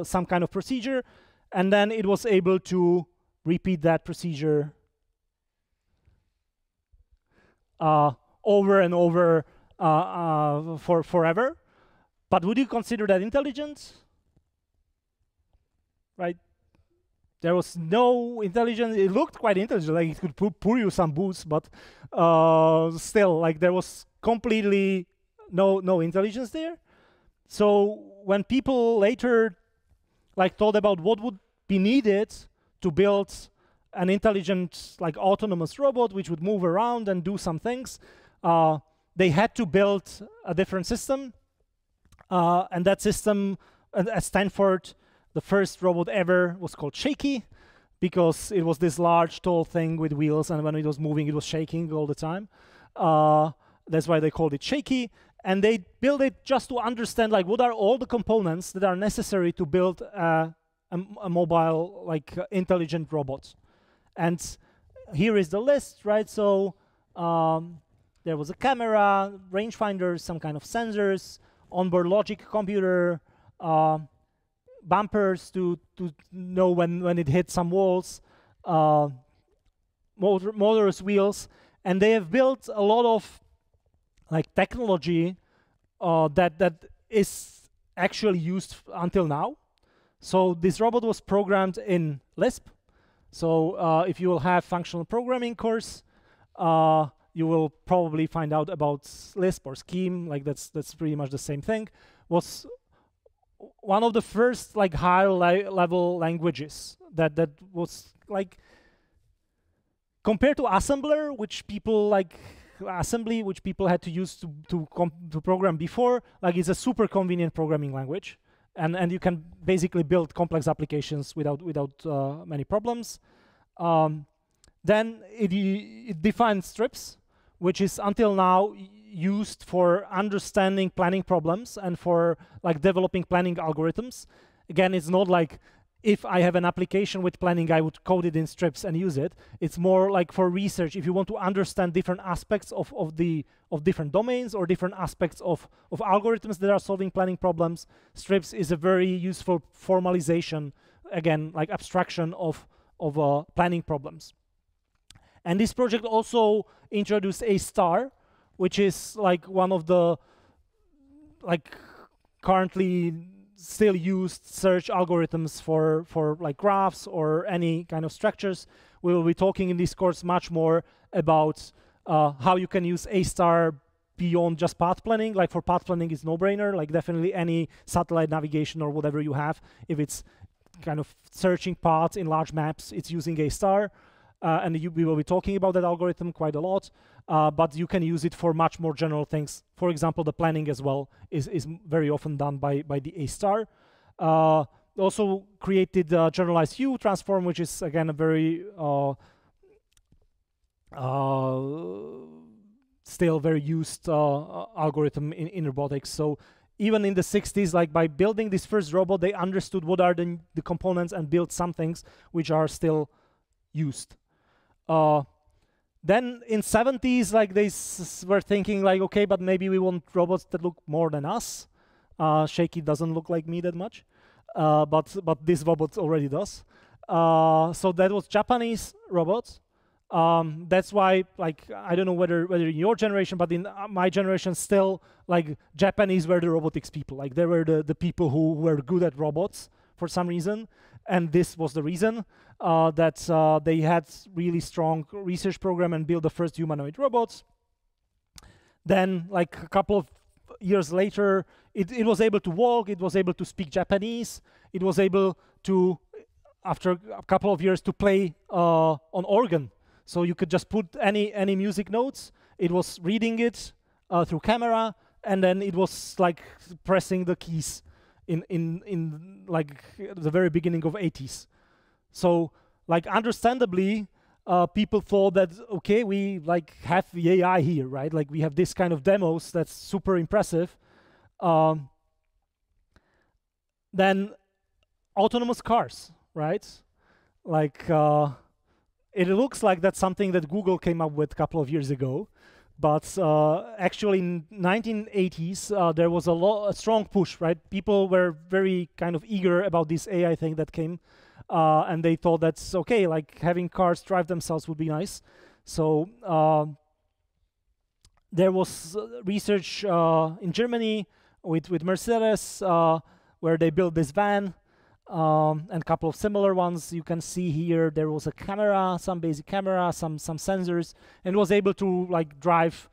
some kind of procedure, and then it was able to repeat that procedure over and over for forever. But would you consider that intelligent? Right? There was no intelligence. It looked quite intelligent, like it could pour you some booze, but still, like, there was completely no intelligence there. So when people later, like, thought about what would be needed to build an intelligent, like, autonomous robot which would move around and do some things, they had to build a different system. And that system at Stanford, the first robot ever, was called Shaky, because it was this large, tall thing with wheels, and when it was moving, it was shaking all the time. That's why they called it Shaky. And they built it just to understand, like, what are all the components that are necessary to build a mobile, like, intelligent robot. And here is the list, right? So there was a camera, rangefinder, some kind of sensors, onboard logic computer, bumpers to know when it hit some walls, motors, wheels, and they have built a lot of, like, technology that is actually used until now. So this robot was programmed in Lisp. So if you will have functional programming course, you will probably find out about Lisp or Scheme, like that's pretty much the same thing. Was one of the first, like, higher level languages that was, like, compared to assembler, which people had to use to program before, like, it's a super convenient programming language, and you can basically build complex applications without many problems. Then it defines strips, which is until now used for understanding planning problems and for, like, developing planning algorithms. Again, it's not like if I have an application with planning, I would code it in strips and use it. It's more like for research. If you want to understand different aspects of different domains or different aspects of algorithms that are solving planning problems, strips is a very useful formalization, again, like abstraction of planning problems. And this project also introduced A*, which is, like, one of the, like, currently still used search algorithms for like graphs or any kind of structures. We will be talking in this course much more about how you can use A* beyond just path planning. Like, for path planning, it's no-brainer. Like, definitely any satellite navigation or whatever you have, if it's kind of searching paths in large maps, it's using A*. And we will be talking about that algorithm quite a lot, but you can use it for much more general things. For example, the planning as well is very often done by the A*. Also created the generalized hue transform, which is, again, a very still very used algorithm in robotics. So even in the 60s, like, by building this first robot, they understood what are the components and built some things which are still used. Then in 70s, like, they were thinking, like, okay, but maybe we want robots that look more than us. Shaky doesn't look like me that much, but this robot already does. So that was Japanese robots. That's why, like, I don't know whether in your generation, but in my generation, still, like, Japanese were the robotics people. Like, they were the people who were good at robots for some reason, and this was the reason that they had really strong research program and built the first humanoid robots. Then, like, a couple of years later, it was able to walk, it was able to speak Japanese, it was able to, after a couple of years, to play on organ. So you could just put any music notes, it was reading it through camera, and then it was like pressing the keys in like the very beginning of 80s. So like understandably, people thought that, okay, we like have the AI here, right? Like we have this kind of demos that's super impressive. Then autonomous cars, right? Like it looks like that's something that Google came up with a couple of years ago. But actually in 1980s, there was a strong push, right? People were very kind of eager about this AI thing that came, and they thought that's okay, like having cars drive themselves would be nice. So there was research in Germany with Mercedes, where they built this van, and a couple of similar ones. You can see here there was a camera, some basic camera, some sensors, and was able to like drive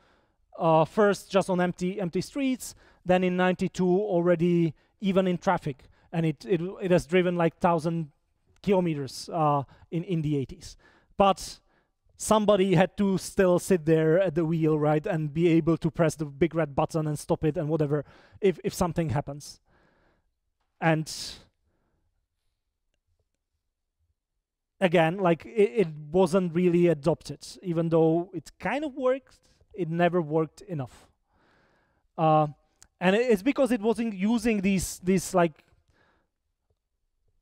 first just on empty streets, then in 92 already even in traffic, and it has driven like 1,000 kilometers in the 80s. But somebody had to still sit there at the wheel, right, and be able to press the big red button and stop it and whatever if something happens. And again, like it wasn't really adopted, even though it kind of worked, it never worked enough. And it's because it wasn't using these like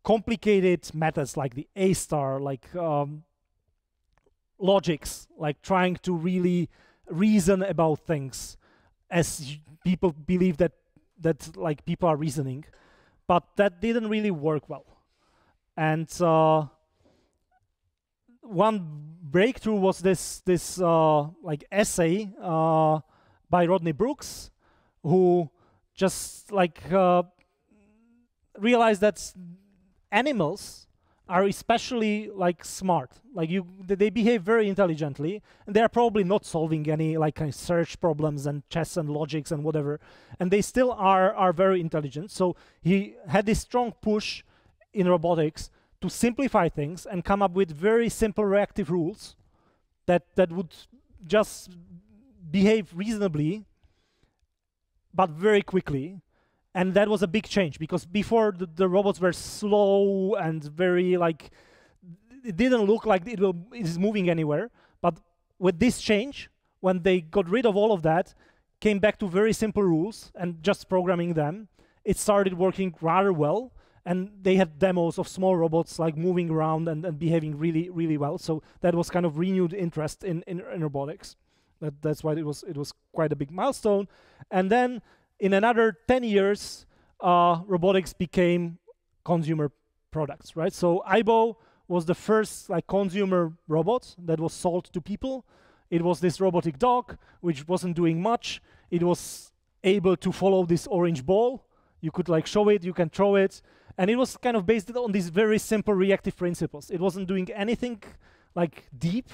complicated methods like the A-star, like logics, like trying to really reason about things as people believe that like people are reasoning, but that didn't really work well. And one breakthrough was this like essay by Rodney Brooks, who just like realized that animals are especially like smart, like they behave very intelligently, and they are probably not solving any like kind of search problems and chess and logics and whatever, and they still are very intelligent. So he had this strong push in robotics to simplify things and come up with very simple reactive rules that would just behave reasonably, but very quickly. And that was a big change, because before the robots were slow and very like, it didn't look like it is moving anywhere. But with this change, when they got rid of all of that, came back to very simple rules and just programming them, it started working rather well. And they had demos of small robots like moving around and behaving really, really well. So that was kind of renewed interest in robotics. That's why it was quite a big milestone. And then in another 10 years, robotics became consumer products, right? So Aibo was the first like consumer robot that was sold to people. It was this robotic dog, which wasn't doing much. It was able to follow this orange ball. You could like show it, you can throw it. And it was kind of based on these very simple reactive principles. It wasn't doing anything like deep,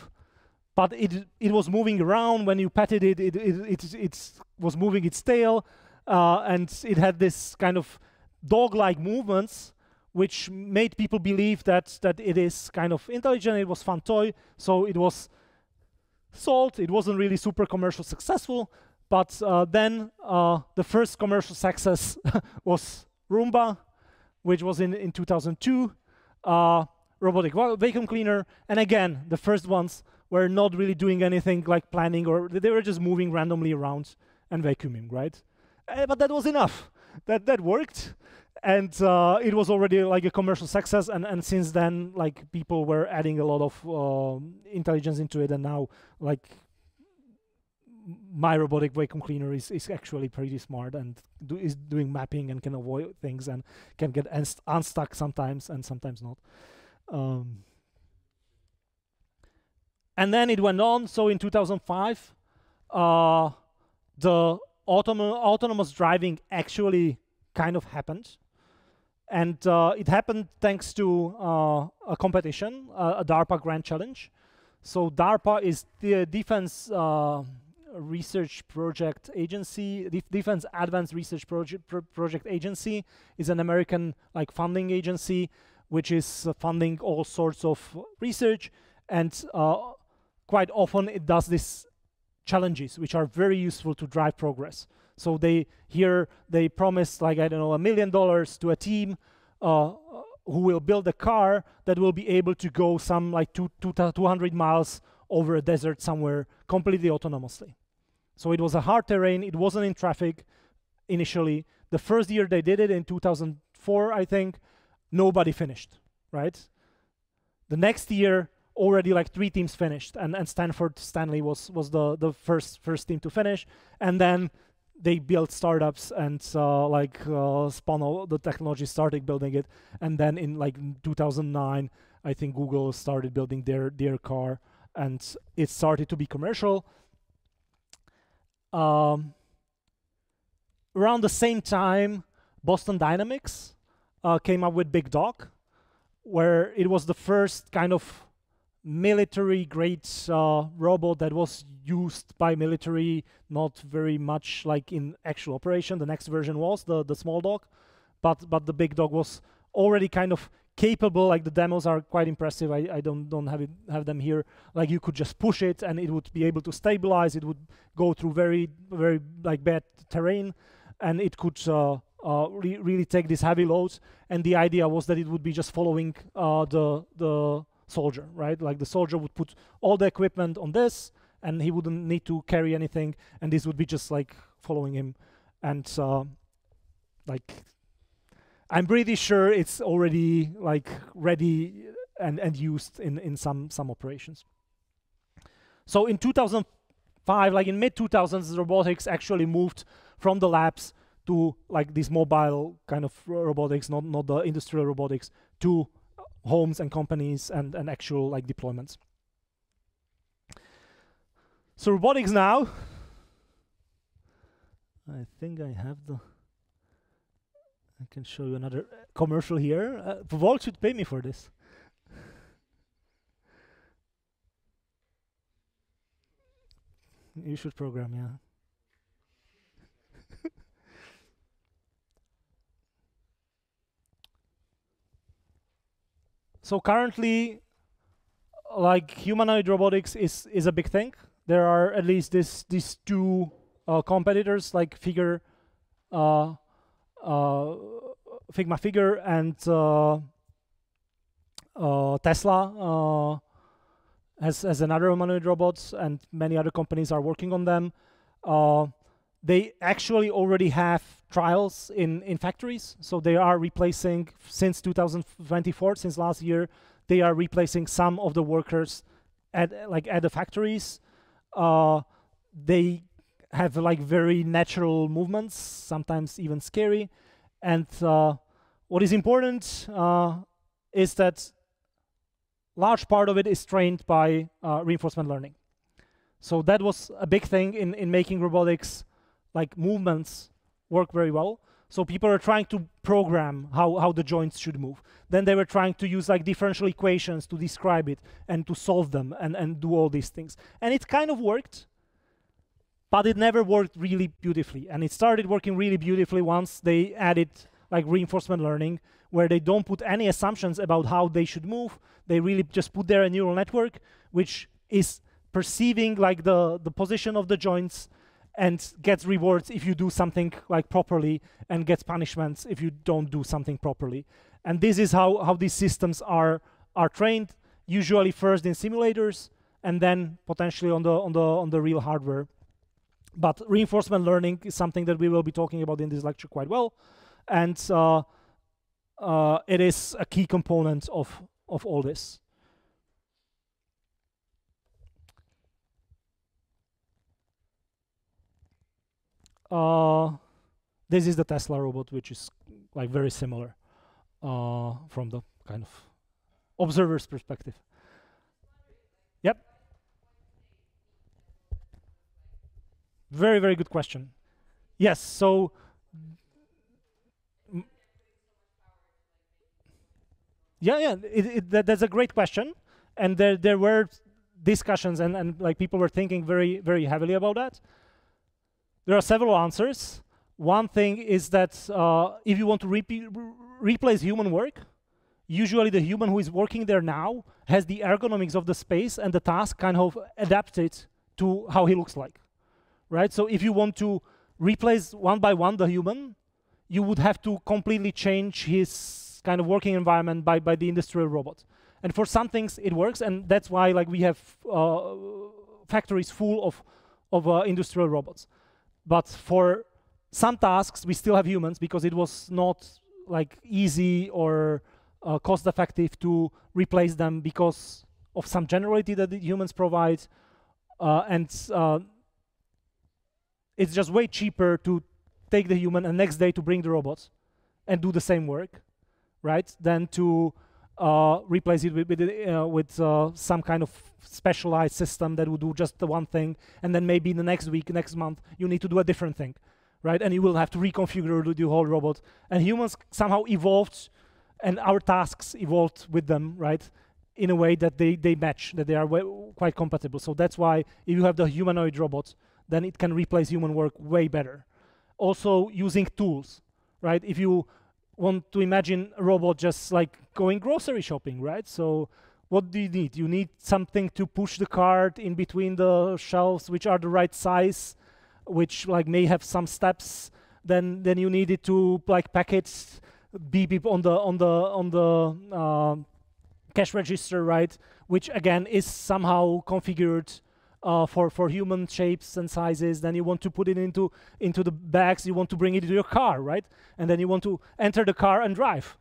but it was moving around. When you patted it, it was moving its tail, and it had this kind of dog-like movements, which made people believe that it is kind of intelligent. It was fun toy, so it was sold. It wasn't really super commercial successful, but then the first commercial success was Roomba, which was in 2002, robotic vacuum cleaner. And again, the first ones were not really doing anything like planning, or they were just moving randomly around and vacuuming, right? But that was enough. That worked. And it was already like a commercial success. And since then, like people were adding a lot of intelligence into it. And now like my robotic vacuum cleaner is actually pretty smart and is doing mapping and can avoid things and can get unstuck sometimes and sometimes not. And then it went on. So in 2005, the autonomous driving actually kind of happened. And it happened thanks to a competition, a DARPA Grand Challenge. So DARPA is the defense Research Project Agency, Defense Advanced Research Project Agency, is an American like funding agency which is funding all sorts of research, and quite often it does these challenges which are very useful to drive progress. So they promise, like, I don't know, $1 million to a team who will build a car that will be able to go some like 200 miles over a desert somewhere completely autonomously. So it was a hard terrain, it wasn't in traffic initially. The first year they did it in 2004, I think, nobody finished, right? The next year, already like 3 teams finished, and Stanley was the first team to finish, and then they built startups and spun all the technology, started building it, and then in like 2009, I think Google started building their car, and it started to be commercial. Around the same time, Boston Dynamics came up with Big Dog, where it was the first kind of military-grade robot that was used by military, not very much like in actual operation. The next version was the small dog, but the Big Dog was already kind of capable. Like, the demos are quite impressive. I don't have them here. Like, you could just push it and it would be able to stabilize. It would go through very like bad terrain, and it could really take these heavy loads. And the idea was that it would be just following the soldier, right? Like, the soldier would put all the equipment on this, and he wouldn't need to carry anything, and this would be just like following him. And like, I'm pretty sure it's already like ready and used in some operations. So in 2005, like in mid-2000s, robotics actually moved from the labs to like this mobile kind of robotics, not the industrial robotics, to homes and companies and actual like deployments. So robotics now, I think I have I can show you another commercial here. Volt should pay me for this. You should program, yeah. So currently, like, humanoid robotics is a big thing. There are at least these 2 competitors, like Figure, Figma Figure, and Tesla has another humanoid robots, and many other companies are working on them. They actually already have trials in factories, so they are replacing, since 2024, since last year, they are replacing some of the workers at the factories. They have like very natural movements, sometimes even scary. And what is important is that large part of it is trained by reinforcement learning. So that was a big thing in making robotics, like movements, work very well. So people are trying to program how the joints should move. Then they were trying to use like differential equations to describe it and to solve them and do all these things. And it kind of worked, but it never worked really beautifully. And it started working really beautifully once they added like reinforcement learning, where they don't put any assumptions about how they should move. They really just put there a neural network, which is perceiving like the position of the joints and gets rewards if you do something like properly, and gets punishments if you don't do something properly. And this is how these systems are trained, usually first in simulators and then potentially on the real hardware. But reinforcement learning is something that we will be talking about in this lecture quite well, and it is a key component of all this. This is the Tesla robot, which is like very similar from the kind of observer's perspective. Yep. Very, very good question. Yes, so that's a great question. And there were discussions and like people were thinking very, very heavily about that. There are several answers. One thing is that if you want to replace human work, usually the human who is working there now has the ergonomics of the space and the task kind of adapted to how he looks like, right? So if you want to replace one by one the human, you would have to completely change his kind of working environment by the industrial robot. And for some things it works, and that's why like we have factories full of industrial robots. But for some tasks we still have humans because it was not like easy or cost-effective to replace them because of some generality that the humans provide, and it's just way cheaper to take the human and next day to bring the robot and do the same work, right? Than to replace it with some kind of specialized system that would do just the one thing, and then maybe the next week, next month, you need to do a different thing, right? And you will have to reconfigure the whole robot. And humans somehow evolved, and our tasks evolved with them, right? In a way that they match, that they are quite compatible. So that's why if you have the humanoid robot, then it can replace human work way better. Also using tools, right? If you want to imagine a robot just like going grocery shopping, right? So what do you need? You need something to push the cart in between the shelves, which are the right size, which like may have some steps. Then you need it to like pack it, beep on the cash register, right? Which again is somehow configured for human shapes and sizes. Then you want to put it into the bags. You want to bring it to your car, right? And then you want to enter the car and drive.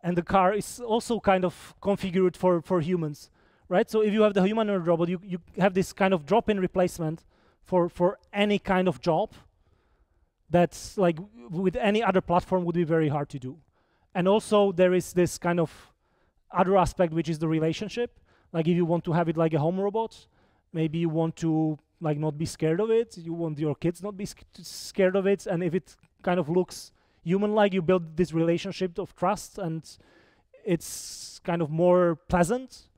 And the car is also kind of configured for humans, right? So if you have the humanoid robot, you have this kind of drop-in replacement for any kind of job that's like with any other platform would be very hard to do. And also there is this kind of other aspect, which is the relationship. Like if you want to have it like a home robot, maybe you want to like not be scared of it. You want your kids not be scared of it. And if it kind of looks human-like, you build this relationship of trust, and it's kind of more pleasant.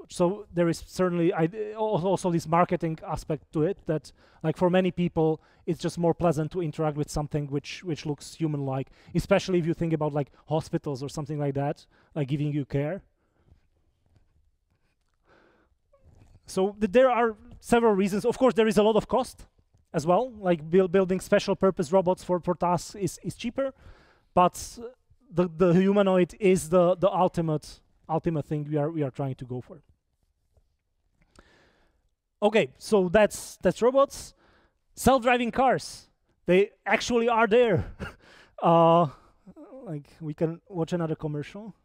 So there is certainly also this marketing aspect to it, that like for many people it's just more pleasant to interact with something which looks human-like, especially if you think about like hospitals or something like that, like giving you care. So there are several reasons. Of course, there is a lot of cost as well. Like building special purpose robots for tasks is cheaper, but the humanoid is the ultimate thing we are trying to go for. Okay, so that's robots. Self-driving cars, they actually are there. Like we can watch another commercial.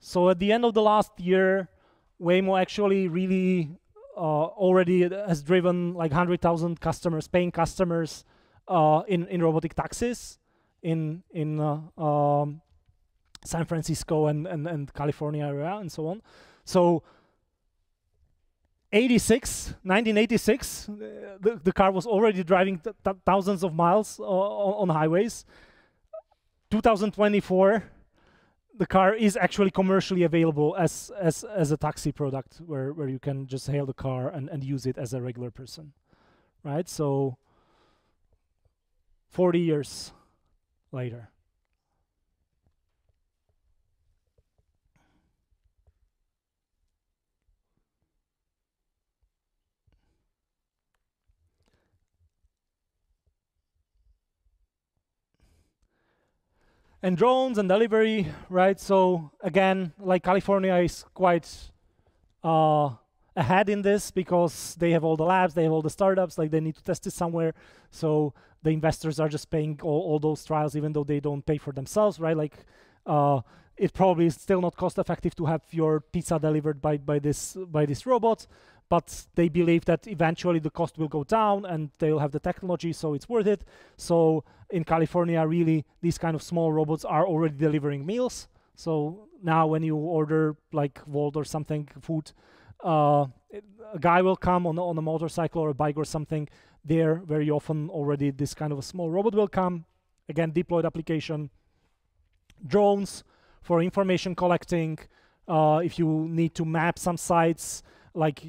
So at the end of the last year, Waymo actually really already has driven like 100,000 customers, paying customers in robotic taxis in San Francisco and California area and so on. So 1986, the car was already driving thousands of miles on highways. 2024, the car is actually commercially available as a taxi product where you can just hail the car and use it as a regular person, right? So 40 years later. And drones and delivery, right? So again, like California is quite ahead in this because they have all the labs, they have all the startups, like they need to test it somewhere. So the investors are just paying all those trials, even though they don't pay for themselves, right? Like it probably is still not cost effective to have your pizza delivered by this robot, but they believe that eventually the cost will go down and they'll have the technology, so it's worth it. So in California, really, these kind of small robots are already delivering meals. So now when you order like Volt or something, food, a guy will come on a motorcycle or a bike or something. There, very often already this kind of a small robot will come. Again, deployed application. Drones for information collecting, if you need to map some sites like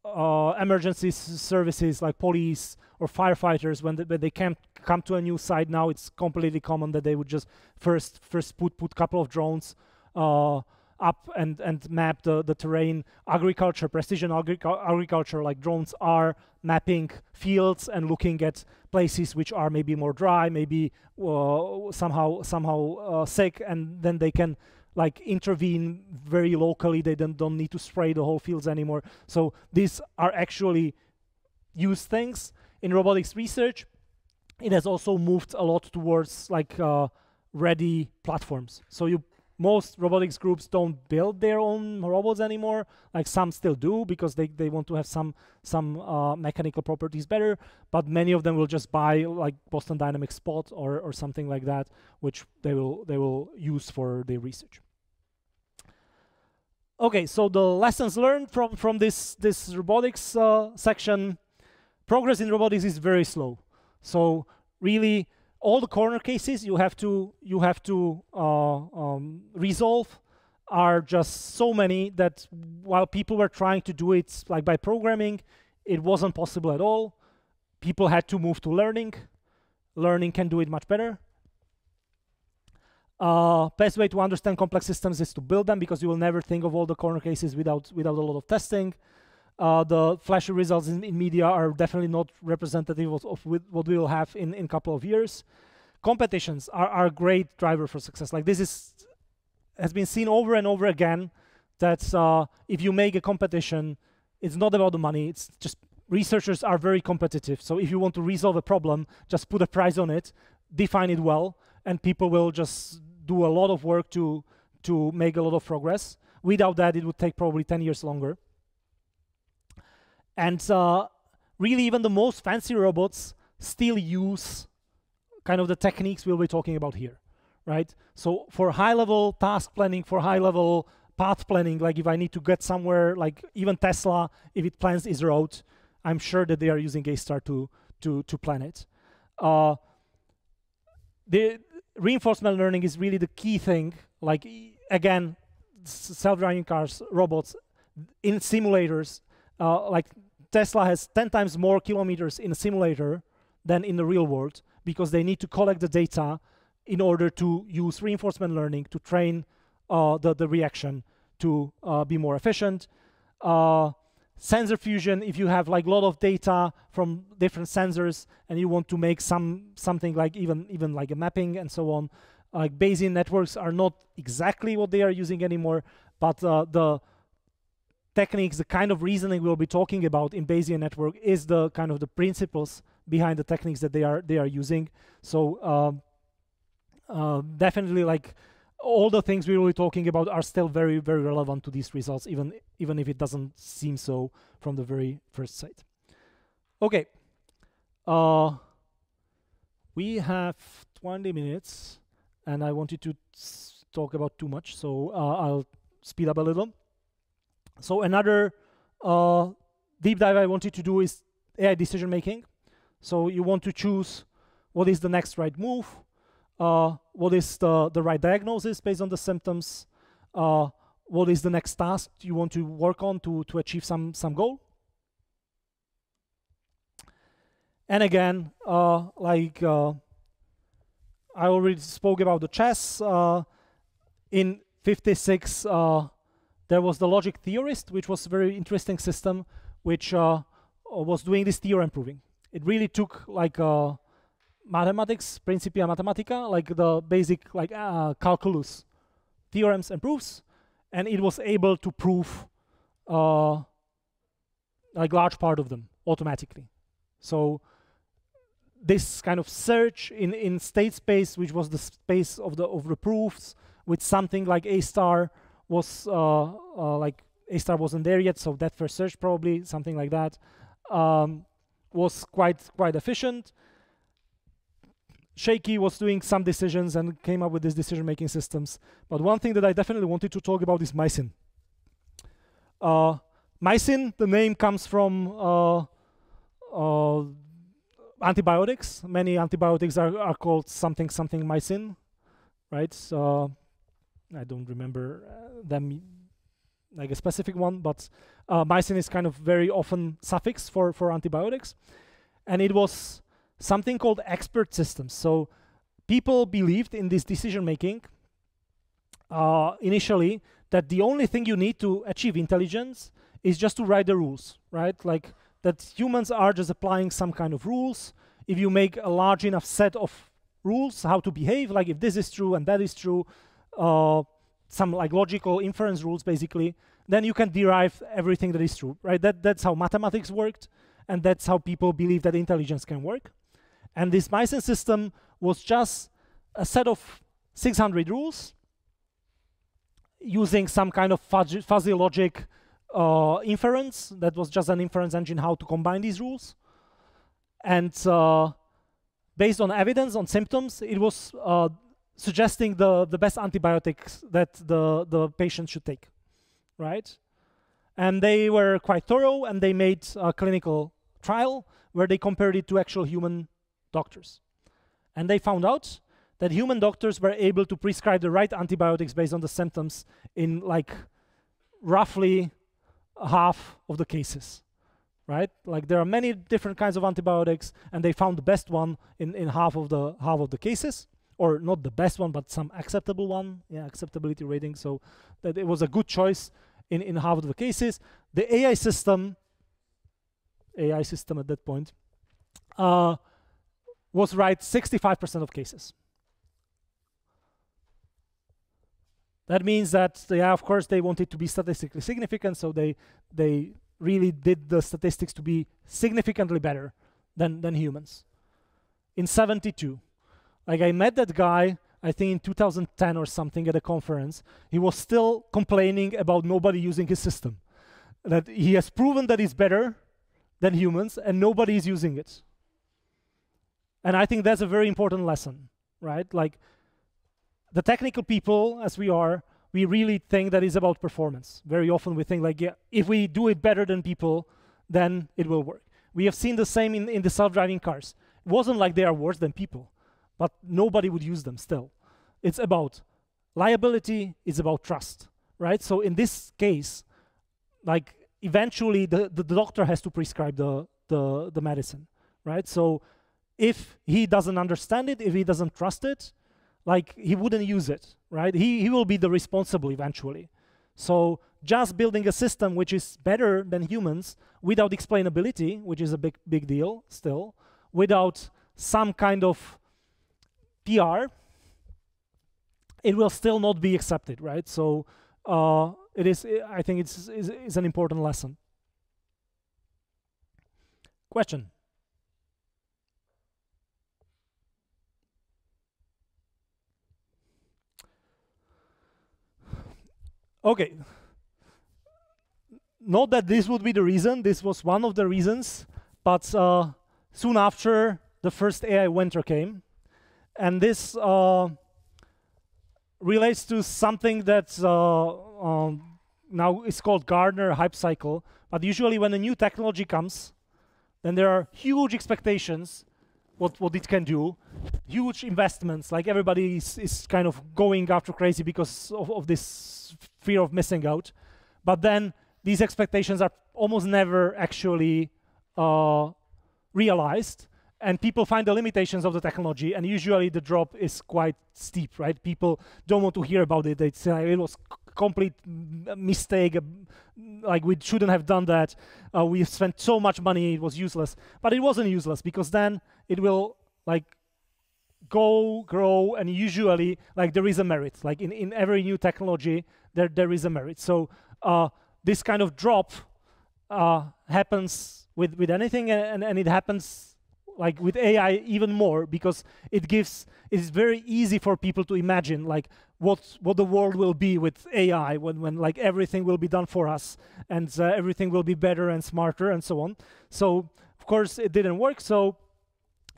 emergency services like police or firefighters, when they can't come to a new site now, it's completely common that they would just first put a couple of drones up and map the terrain. Agriculture, precision agriculture, like drones are mapping fields and looking at places which are maybe more dry, maybe somehow sick, and then they can like intervene very locally. They don't need to spray the whole fields anymore. So these are actually used things in robotics research. It has also moved a lot towards like ready platforms. So most robotics groups don't build their own robots anymore. Like some still do because they want to have some mechanical properties better, but many of them will just buy like Boston Dynamics Spot or something like that, which they will use for their research. Okay, so the lessons learned from this robotics section. Progress in robotics is very slow. So really, all the corner cases you have to resolve are just so many that while people were trying to do it like by programming, it wasn't possible at all. People had to move to learning. Learning can do it much better. Best way to understand complex systems is to build them, because you will never think of all the corner cases without a lot of testing. The flashy results in media are definitely not representative of what we will have in a couple of years. Competitions are a great driver for success. Like this has been seen over and over again, that if you make a competition, it's not about the money, it's just researchers are very competitive. So if you want to resolve a problem, just put a prize on it, define it well, and people will just do a lot of work to make a lot of progress. Without that, it would take probably 10 years longer. And really, even the most fancy robots still use kind of the techniques we'll be talking about here, right? So for high-level task planning, for high-level path planning, like if I need to get somewhere, like even Tesla, if it plans its route, I'm sure that they are using A-star to plan it. The reinforcement learning is really the key thing. Like again, self-driving cars, robots in simulators, like Tesla has 10 times more kilometers in a simulator than in the real world, because they need to collect the data in order to use reinforcement learning to train the reaction to be more efficient. Sensor fusion, if you have like a lot of data from different sensors and you want to make something like even like a mapping and so on, like Bayesian networks are not exactly what they are using anymore, but the techniques, the kind of reasoning we'll be talking about in Bayesian network is the kind of the principles behind the techniques that they are using. So definitely, like all the things we will be talking about are still very, very relevant to these results, even if it doesn't seem so from the very first sight. Okay, we have 20 minutes, and I wanted to talk about too much, so I'll speed up a little. So another deep dive I wanted to do is AI decision making. So you want to choose what is the next right move, what is the right diagnosis based on the symptoms, what is the next task you want to work on to achieve some goal. And again, like I already spoke about the chess. In 56, there was the logic theorist, which was a very interesting system, which was doing this theorem proving. It really took like mathematics, Principia Mathematica, like the basic like calculus theorems and proofs, and it was able to prove like large part of them automatically. So this kind of search in state space, which was the space of the proofs, with something like A-star was like A-star wasn't there yet, so that first search probably something like that was quite efficient. Shaky was doing some decisions and came up with these decision-making systems. But one thing that I definitely wanted to talk about is Mycin. Mycin, the name comes from antibiotics. Many antibiotics are called something mycin, right? So I don't remember them like a specific one, but mycin is kind of very often suffix for antibiotics. And it was something called expert systems. So people believed in this decision making initially that the only thing you need to achieve intelligence is just to write the rules, right? Like that humans are just applying some kind of rules. If you make a large enough set of rules how to behave, like if this is true and that is true, some like logical inference rules basically, then you can derive everything that is true, right? That's how mathematics worked, and that's how people believe that intelligence can work. And this mycin system was just a set of 600 rules using some kind of fuzzy logic inference. That was just an inference engine how to combine these rules. And based on evidence, on symptoms, it was suggesting the best antibiotics that the patient should take, right? And they were quite thorough, and they made a clinical trial where they compared it to actual human doctors. And they found out that human doctors were able to prescribe the right antibiotics based on the symptoms in like roughly half of the cases, right? Like there are many different kinds of antibiotics, and they found the best one in half of the cases, or not the best one, but some acceptable one, yeah, acceptability rating. So that it was a good choice in half of the cases. The AI system at that point was right 65% of cases. That means that, yeah, of course, they wanted to be statistically significant, so they really did the statistics to be significantly better than humans. In 72, like I met that guy, I think in 2010 or something at a conference. He was still complaining about nobody using his system. That he has proven that it's better than humans, and nobody is using it. And I think that's a very important lesson, right? Like the technical people, as we are, we really think that it's about performance. Very often we think like, yeah, if we do it better than people, then it will work. We have seen the same in the self-driving cars. It wasn't like they are worse than people, but nobody would use them still. It's about liability, it's about trust, right? So in this case, like eventually the doctor has to prescribe the medicine, right? So if he doesn't understand it, if he doesn't trust it, like he wouldn't use it, right? He will be the responsible eventually. So just building a system which is better than humans without explainability, which is a big deal still, without some kind of PR, it will still not be accepted, right? So it is. I think it's an important lesson. Question. Okay. Not that this would be the reason. This was one of the reasons, but soon after, the first AI winter came, and this relates to something that now is called Gartner hype cycle. But usually when a new technology comes, then there are huge expectations what it can do, huge investments, like everybody is kind of going after crazy because of this fear of missing out. But then these expectations are almost never actually realized, and people find the limitations of the technology, and usually the drop is quite steep, right? People don't want to hear about it. They say it was complete mistake, like we shouldn't have done that. We spent so much money, it was useless. But it wasn't useless, because then it will like grow, and usually like there is a merit. Like in every new technology, there is a merit. So this kind of drop happens with anything, and it happens like with AI even more, because it's very easy for people to imagine like what the world will be with AI when like everything will be done for us, and everything will be better and smarter and so on. So of course it didn't work. So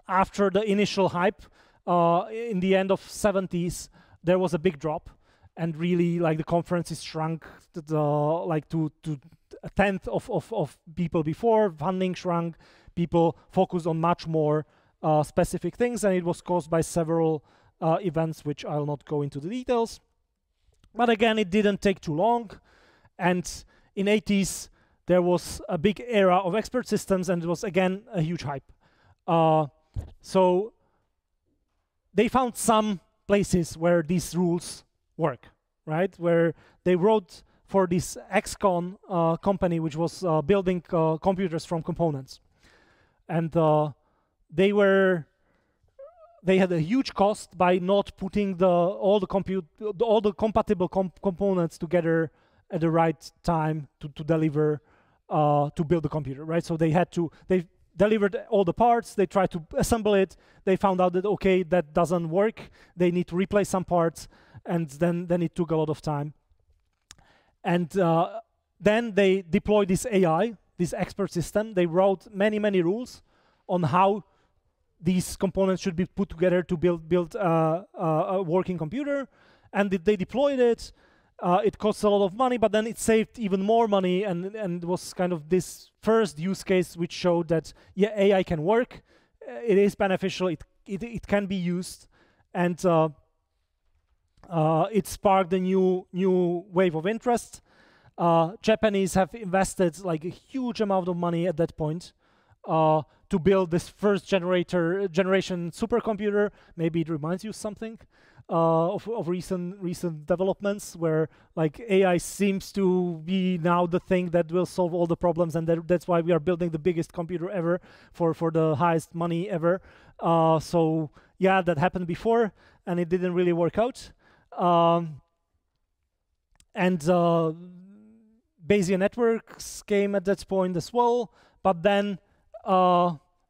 after the initial hype in the end of 70s, there was a big drop, and really like the conferences shrunk to a tenth of people before. Funding shrunk. People focused on much more specific things, and it was caused by several events, which I'll not go into the details. But again, it didn't take too long. And in 80s, there was a big era of expert systems, and it was, again, a huge hype. So they found some places where these rules work, right? Where they wrote for this XCon company, which was building computers from components. And they had a huge cost by not putting all the compatible components together at the right time to deliver to build the computer, right? So they delivered all the parts, they tried to assemble it, they found out that, okay, that doesn't work, they need to replace some parts, and then it took a lot of time. And then they deployed this AI, this expert system. They wrote many, many rules on how these components should be put together to build a working computer, and they deployed it. It costs a lot of money, but then it saved even more money, and it was kind of this first use case which showed that, yeah, AI can work, it is beneficial, it can be used, and it sparked a new wave of interest. Japanese have invested like a huge amount of money at that point to build this first generation supercomputer. Maybe it reminds you something of recent developments, where like AI seems to be now the thing that will solve all the problems, and that's why we are building the biggest computer ever for the highest money ever. So yeah, that happened before, and it didn't really work out. And Bayesian networks came at that point as well, but then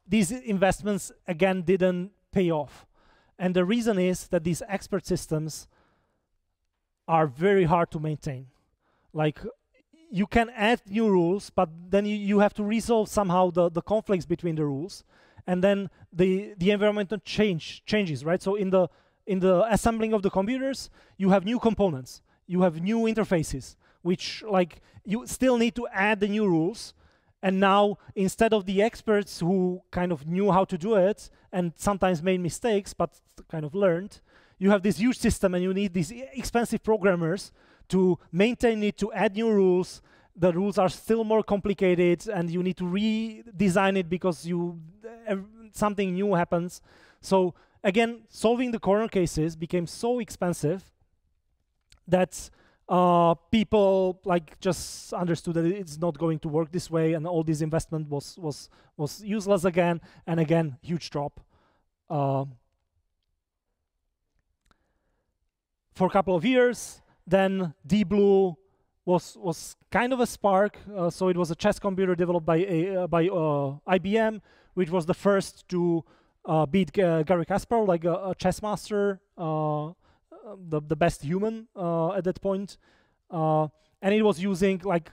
these investments again didn't pay off. And the reason is that these expert systems are very hard to maintain. Like, you can add new rules, but then you have to resolve somehow the conflicts between the rules, and then the environmental changes, right? So in the assembling of the computers, you have new components, you have new interfaces, which like you still need to add the new rules. And now, instead of the experts who kind of knew how to do it and sometimes made mistakes but kind of learned, you have this huge system, and you need these expensive programmers to maintain it, to add new rules. The rules are still more complicated, and you need to redesign it because something new happens. So again, solving the corner cases became so expensive that people like just understood that it's not going to work this way, and all this investment was useless again, and again, huge drop. For a couple of years, then Deep Blue was kind of a spark. So it was a chess computer developed by IBM, which was the first to beat Garry Kasparov, like a chess master, the best human at that point. And it was using like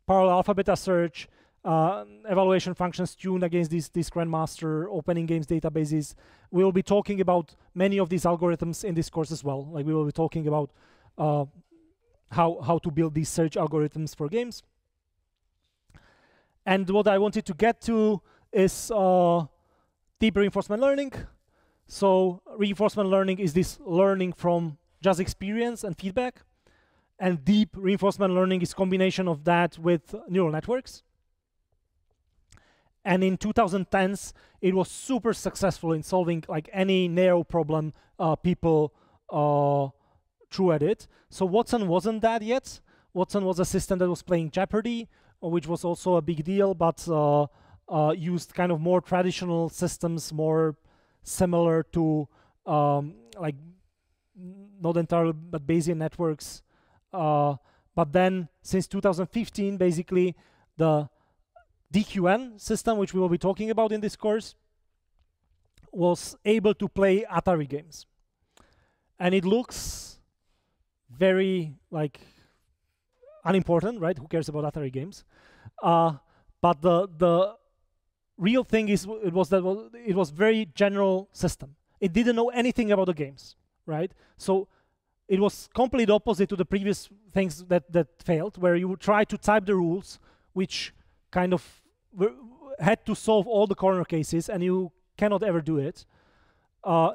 parallel alpha beta search, evaluation functions tuned against these grandmaster opening games databases. We will be talking about many of these algorithms in this course as well. Like, we will be talking about how to build these search algorithms for games. And what I wanted to get to is deep reinforcement learning. So reinforcement learning is this learning from just experience and feedback. And deep reinforcement learning is a combination of that with neural networks. And in 2010s, it was super successful in solving like any narrow problem people threw at it. So Watson wasn't that yet. Watson was a system that was playing Jeopardy, which was also a big deal, but used kind of more traditional systems, more similar to like not entirely, but Bayesian networks. But then since 2015, basically the DQN system, which we will be talking about in this course, was able to play Atari games. And it looks very like unimportant, right? Who cares about Atari games? But the real thing is it was very general system. It didn't know anything about the games, right? So it was completely opposite to the previous things that failed, where you would try to type the rules, which kind of had to solve all the corner cases, and you cannot ever do it.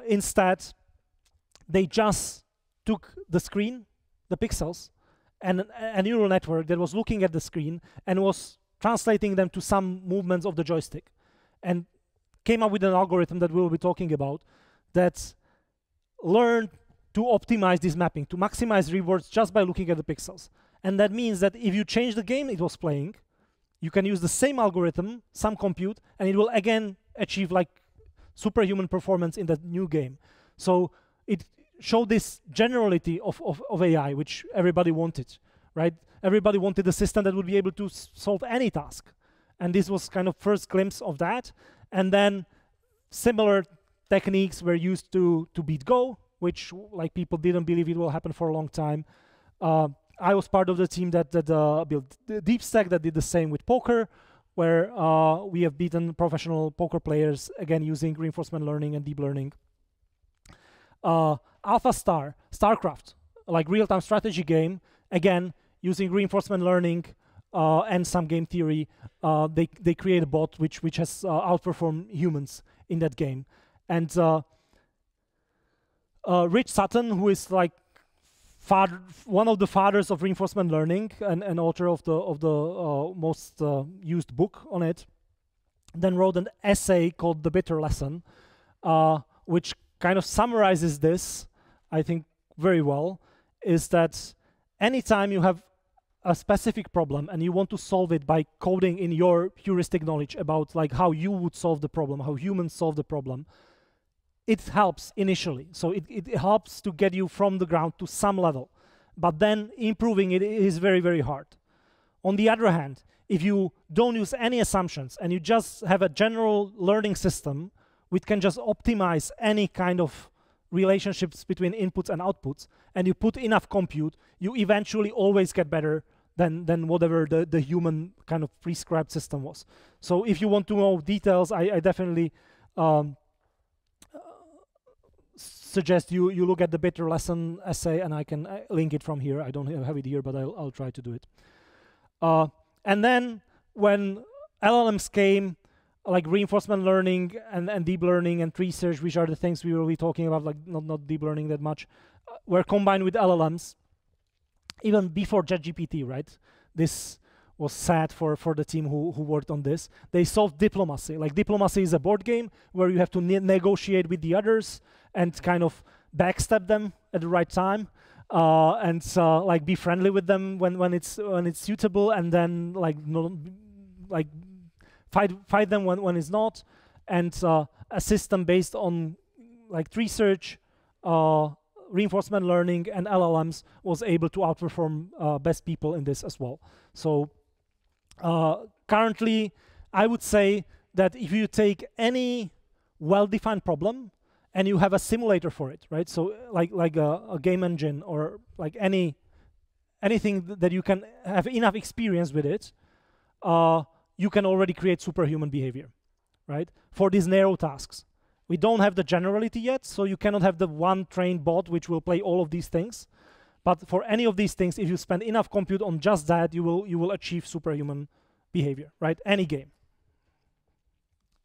Instead, they just took the screen the pixels, and a neural network that was looking at the screen and was translating them to some movements of the joystick, and came up with an algorithm that we'll be talking about that learned to optimize this mapping, to maximize rewards just by looking at the pixels. And that means that if you change the game it was playing, you can use the same algorithm, some compute, and it will again achieve like superhuman performance in the new game. So it showed this generality of AI, which everybody wanted, right? Everybody wanted a system that would be able to solve any task. And this was kind of first glimpse of that. And then similar techniques were used to beat Go, which like people didn't believe it will happen for a long time. I was part of the team that built the deep stack that did the same with poker, where we have beaten professional poker players, again, using reinforcement learning and deep learning. StarCraft, like real-time strategy game, again, using reinforcement learning and some game theory, they create a bot which has outperformed humans in that game. And Rich Sutton, who is like one of the fathers of reinforcement learning and author of the most used book on it, then wrote an essay called The Bitter Lesson, which kind of summarizes this, I think, very well, is that anytime you have a specific problem and you want to solve it by coding in your heuristic knowledge about like how you would solve the problem, how humans solve the problem, it helps initially. So it helps to get you from the ground to some level. But then improving it is very, very hard. On the other hand, if you don't use any assumptions and you just have a general learning system which can just optimize any kind of relationships between inputs and outputs, and you put enough compute, you eventually always get better than whatever the human kind of prescribed system was. So if you want to know details, I definitely suggest you look at the Bitter Lesson essay, and I can link it from here. I don't have it here, but I'll try to do it. And then when LLMs came, like reinforcement learning and deep learning and tree search, which are the things we will be talking about, like not deep learning that much, were combined with LLMs, even before ChatGPT, right? This was sad for the team who worked on this. They solved diplomacy. Like diplomacy is a board game where you have to negotiate with the others and kind of backstab them at the right time, and like be friendly with them when it's suitable, and then like fight them when it's not. And a system based on like tree search, reinforcement learning, and LLMs was able to outperform best people in this as well. So currently, I would say that if you take any well-defined problem and you have a simulator for it, right? So like a game engine or like anything that you can have enough experience with it, you can already create superhuman behavior, right? For these narrow tasks. We don't have the generality yet, so you cannot have the one trained bot which will play all of these things. But for any of these things, if you spend enough compute on just that, you will achieve superhuman behavior, right? Any game,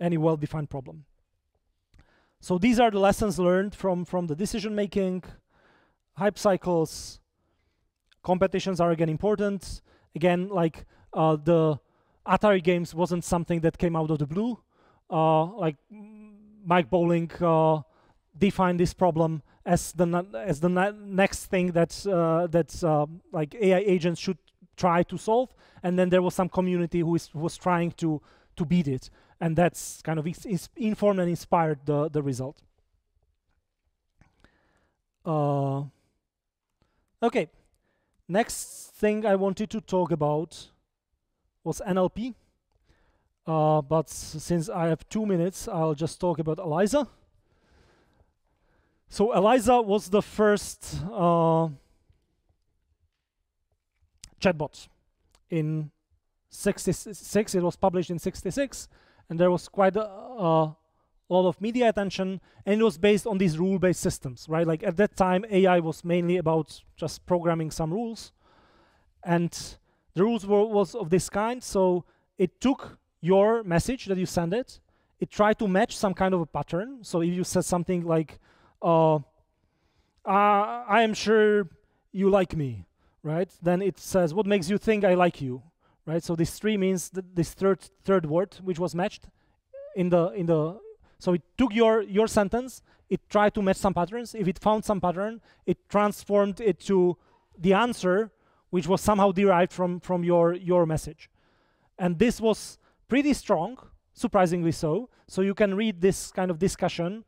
any well-defined problem. So these are the lessons learned from the decision making, hype cycles. Competitions are again important. Again, like the Atari games wasn't something that came out of the blue. Like Mike Bowling defined this problem as the next thing that's like AI agents should try to solve, and then there was some community who was trying to beat it, and that's kind of informed and inspired the result. Okay, next thing I wanted to talk about was NLP. But since I have 2 minutes, I'll just talk about ELIZA. So ELIZA was the first chatbot in 66. It was published in 66, and there was quite a lot of media attention, and it was based on these rule-based systems, right? Like at that time, AI was mainly about just programming some rules, and the rules was of this kind. So it took your message that you send it, tried to match some kind of a pattern. So if you said something like, I am sure you like me, right? Then it says, what makes you think I like you, right? So this 3 means that this third word which was matched in the so it took your sentence, it tried to match some patterns. If it found some pattern, it transformed it to the answer which was somehow derived from your message. And this was pretty strong, surprisingly so. So you can read this kind of discussion.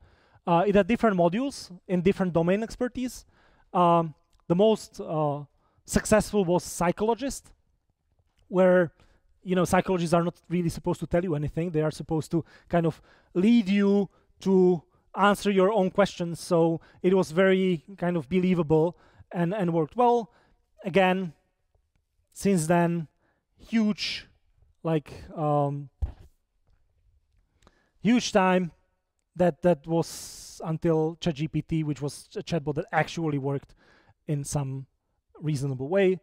It had different modules in different domain expertise. The most successful was psychologist, where psychologists are not really supposed to tell you anything. They are supposed to kind of lead you to answer your own questions. So it was very kind of believable and worked well. Again, since then, huge time that was until ChatGPT, which was a chatbot that actually worked in some reasonable way.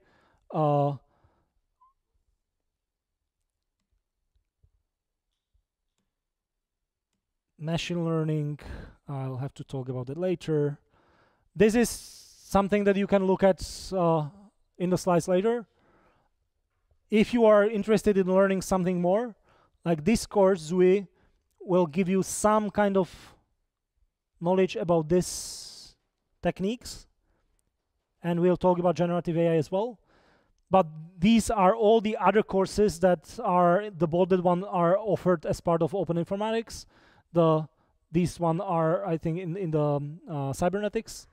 Machine learning, I'll have to talk about it later. This is something that you can look at in the slides later. If you are interested in learning something more, like this course, ZUI will give you some kind of knowledge about these techniques, and we'll talk about generative AI as well. But these are all the other courses that are, the bolded one, are offered as part of Open Informatics. These one are, I think, in the cybernetics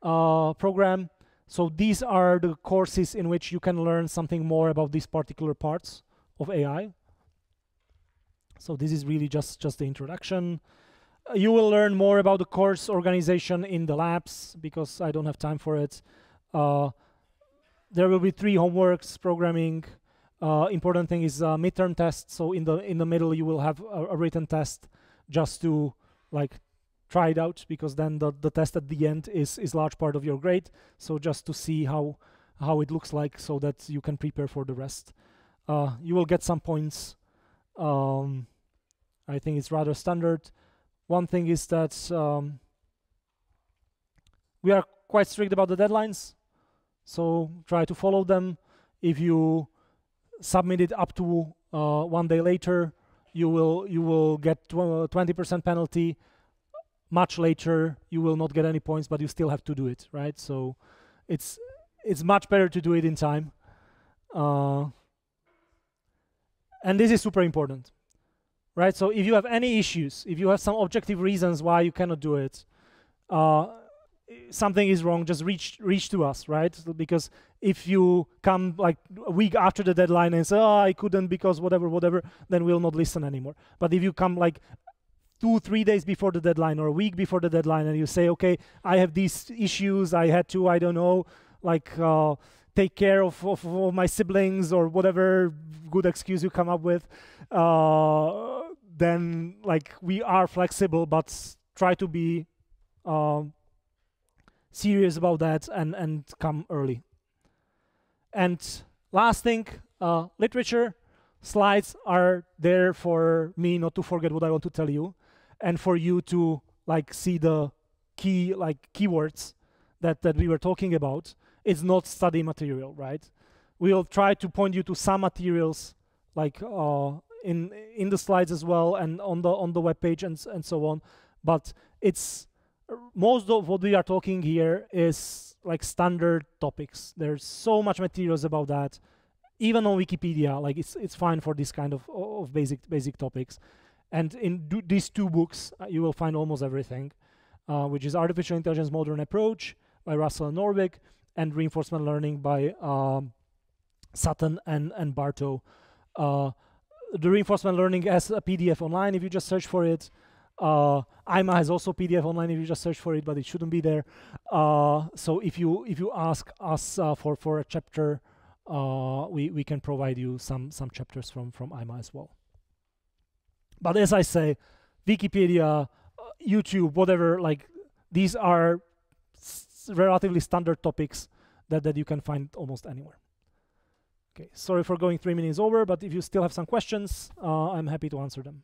program. So these are the courses in which you can learn something more about these particular parts of AI. So this is really just the introduction. You will learn more about the course organization in the labs, because I don't have time for it. There will be 3 homeworks: programming. Important thing is midterm test. So in the middle you will have a written test, just to try it out, because then the test at the end is large part of your grade. So just to see how it looks like, so that you can prepare for the rest. You will get some points. I think it's rather standard. One thing is that we are quite strict about the deadlines, so try to follow them. If you submit it up to 1 day later, you will get 20% penalty. Much later, you will not get any points, but you still have to do it, right? So it's much better to do it in time. And this is super important, right? So if you have any issues, if you have some objective reasons why you cannot do it, something is wrong, just reach to us, right? Because if you come like a week after the deadline and say, oh, I couldn't because whatever, then we'll not listen anymore. But if you come like 2-3 days before the deadline or a week before the deadline and you say, okay, I have these issues, I had to, I don't know, like take care of my siblings or whatever good excuse you come up with, then like we are flexible, but try to be serious about that and come early. And last thing, literature. Slides are there for me not to forget what I want to tell you, and for you to like see the key keywords that we were talking about. It's not study material, right? We'll try to point you to some materials like in the slides as well, and on the web page and so on. But it's most of what we are talking here is like standard topics. There's so much materials about that. Even on Wikipedia, like it's fine for this kind of basic topics. And in these 2 books, you will find almost everything, which is Artificial Intelligence Modern Approach by Russell and Norvig, and Reinforcement Learning by Sutton and Bartow. The Reinforcement Learning has a PDF online if you just search for it. IMA has also PDF online if you just search for it, but it shouldn't be there. So if you ask us for a chapter, we can provide you some chapters from IMA as well. But as I say, Wikipedia, YouTube, whatever, like these are relatively standard topics that you can find almost anywhere. Okay, sorry for going 3 minutes over, but if you still have some questions, I'm happy to answer them.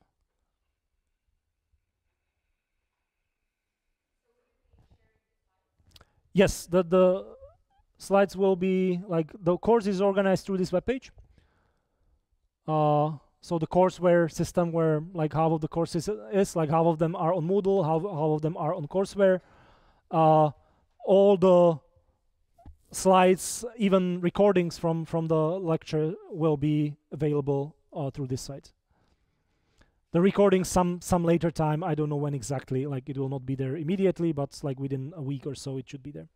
Yes, slides will be like the course is organized through this webpage. So the courseware system, where like half of the courses is like half of them are on Moodle, half of them are on courseware. All the slides, even recordings from the lecture, will be available through this site. The recording some later time, I don't know when exactly, like it will not be there immediately, but like within a week or so it should be there.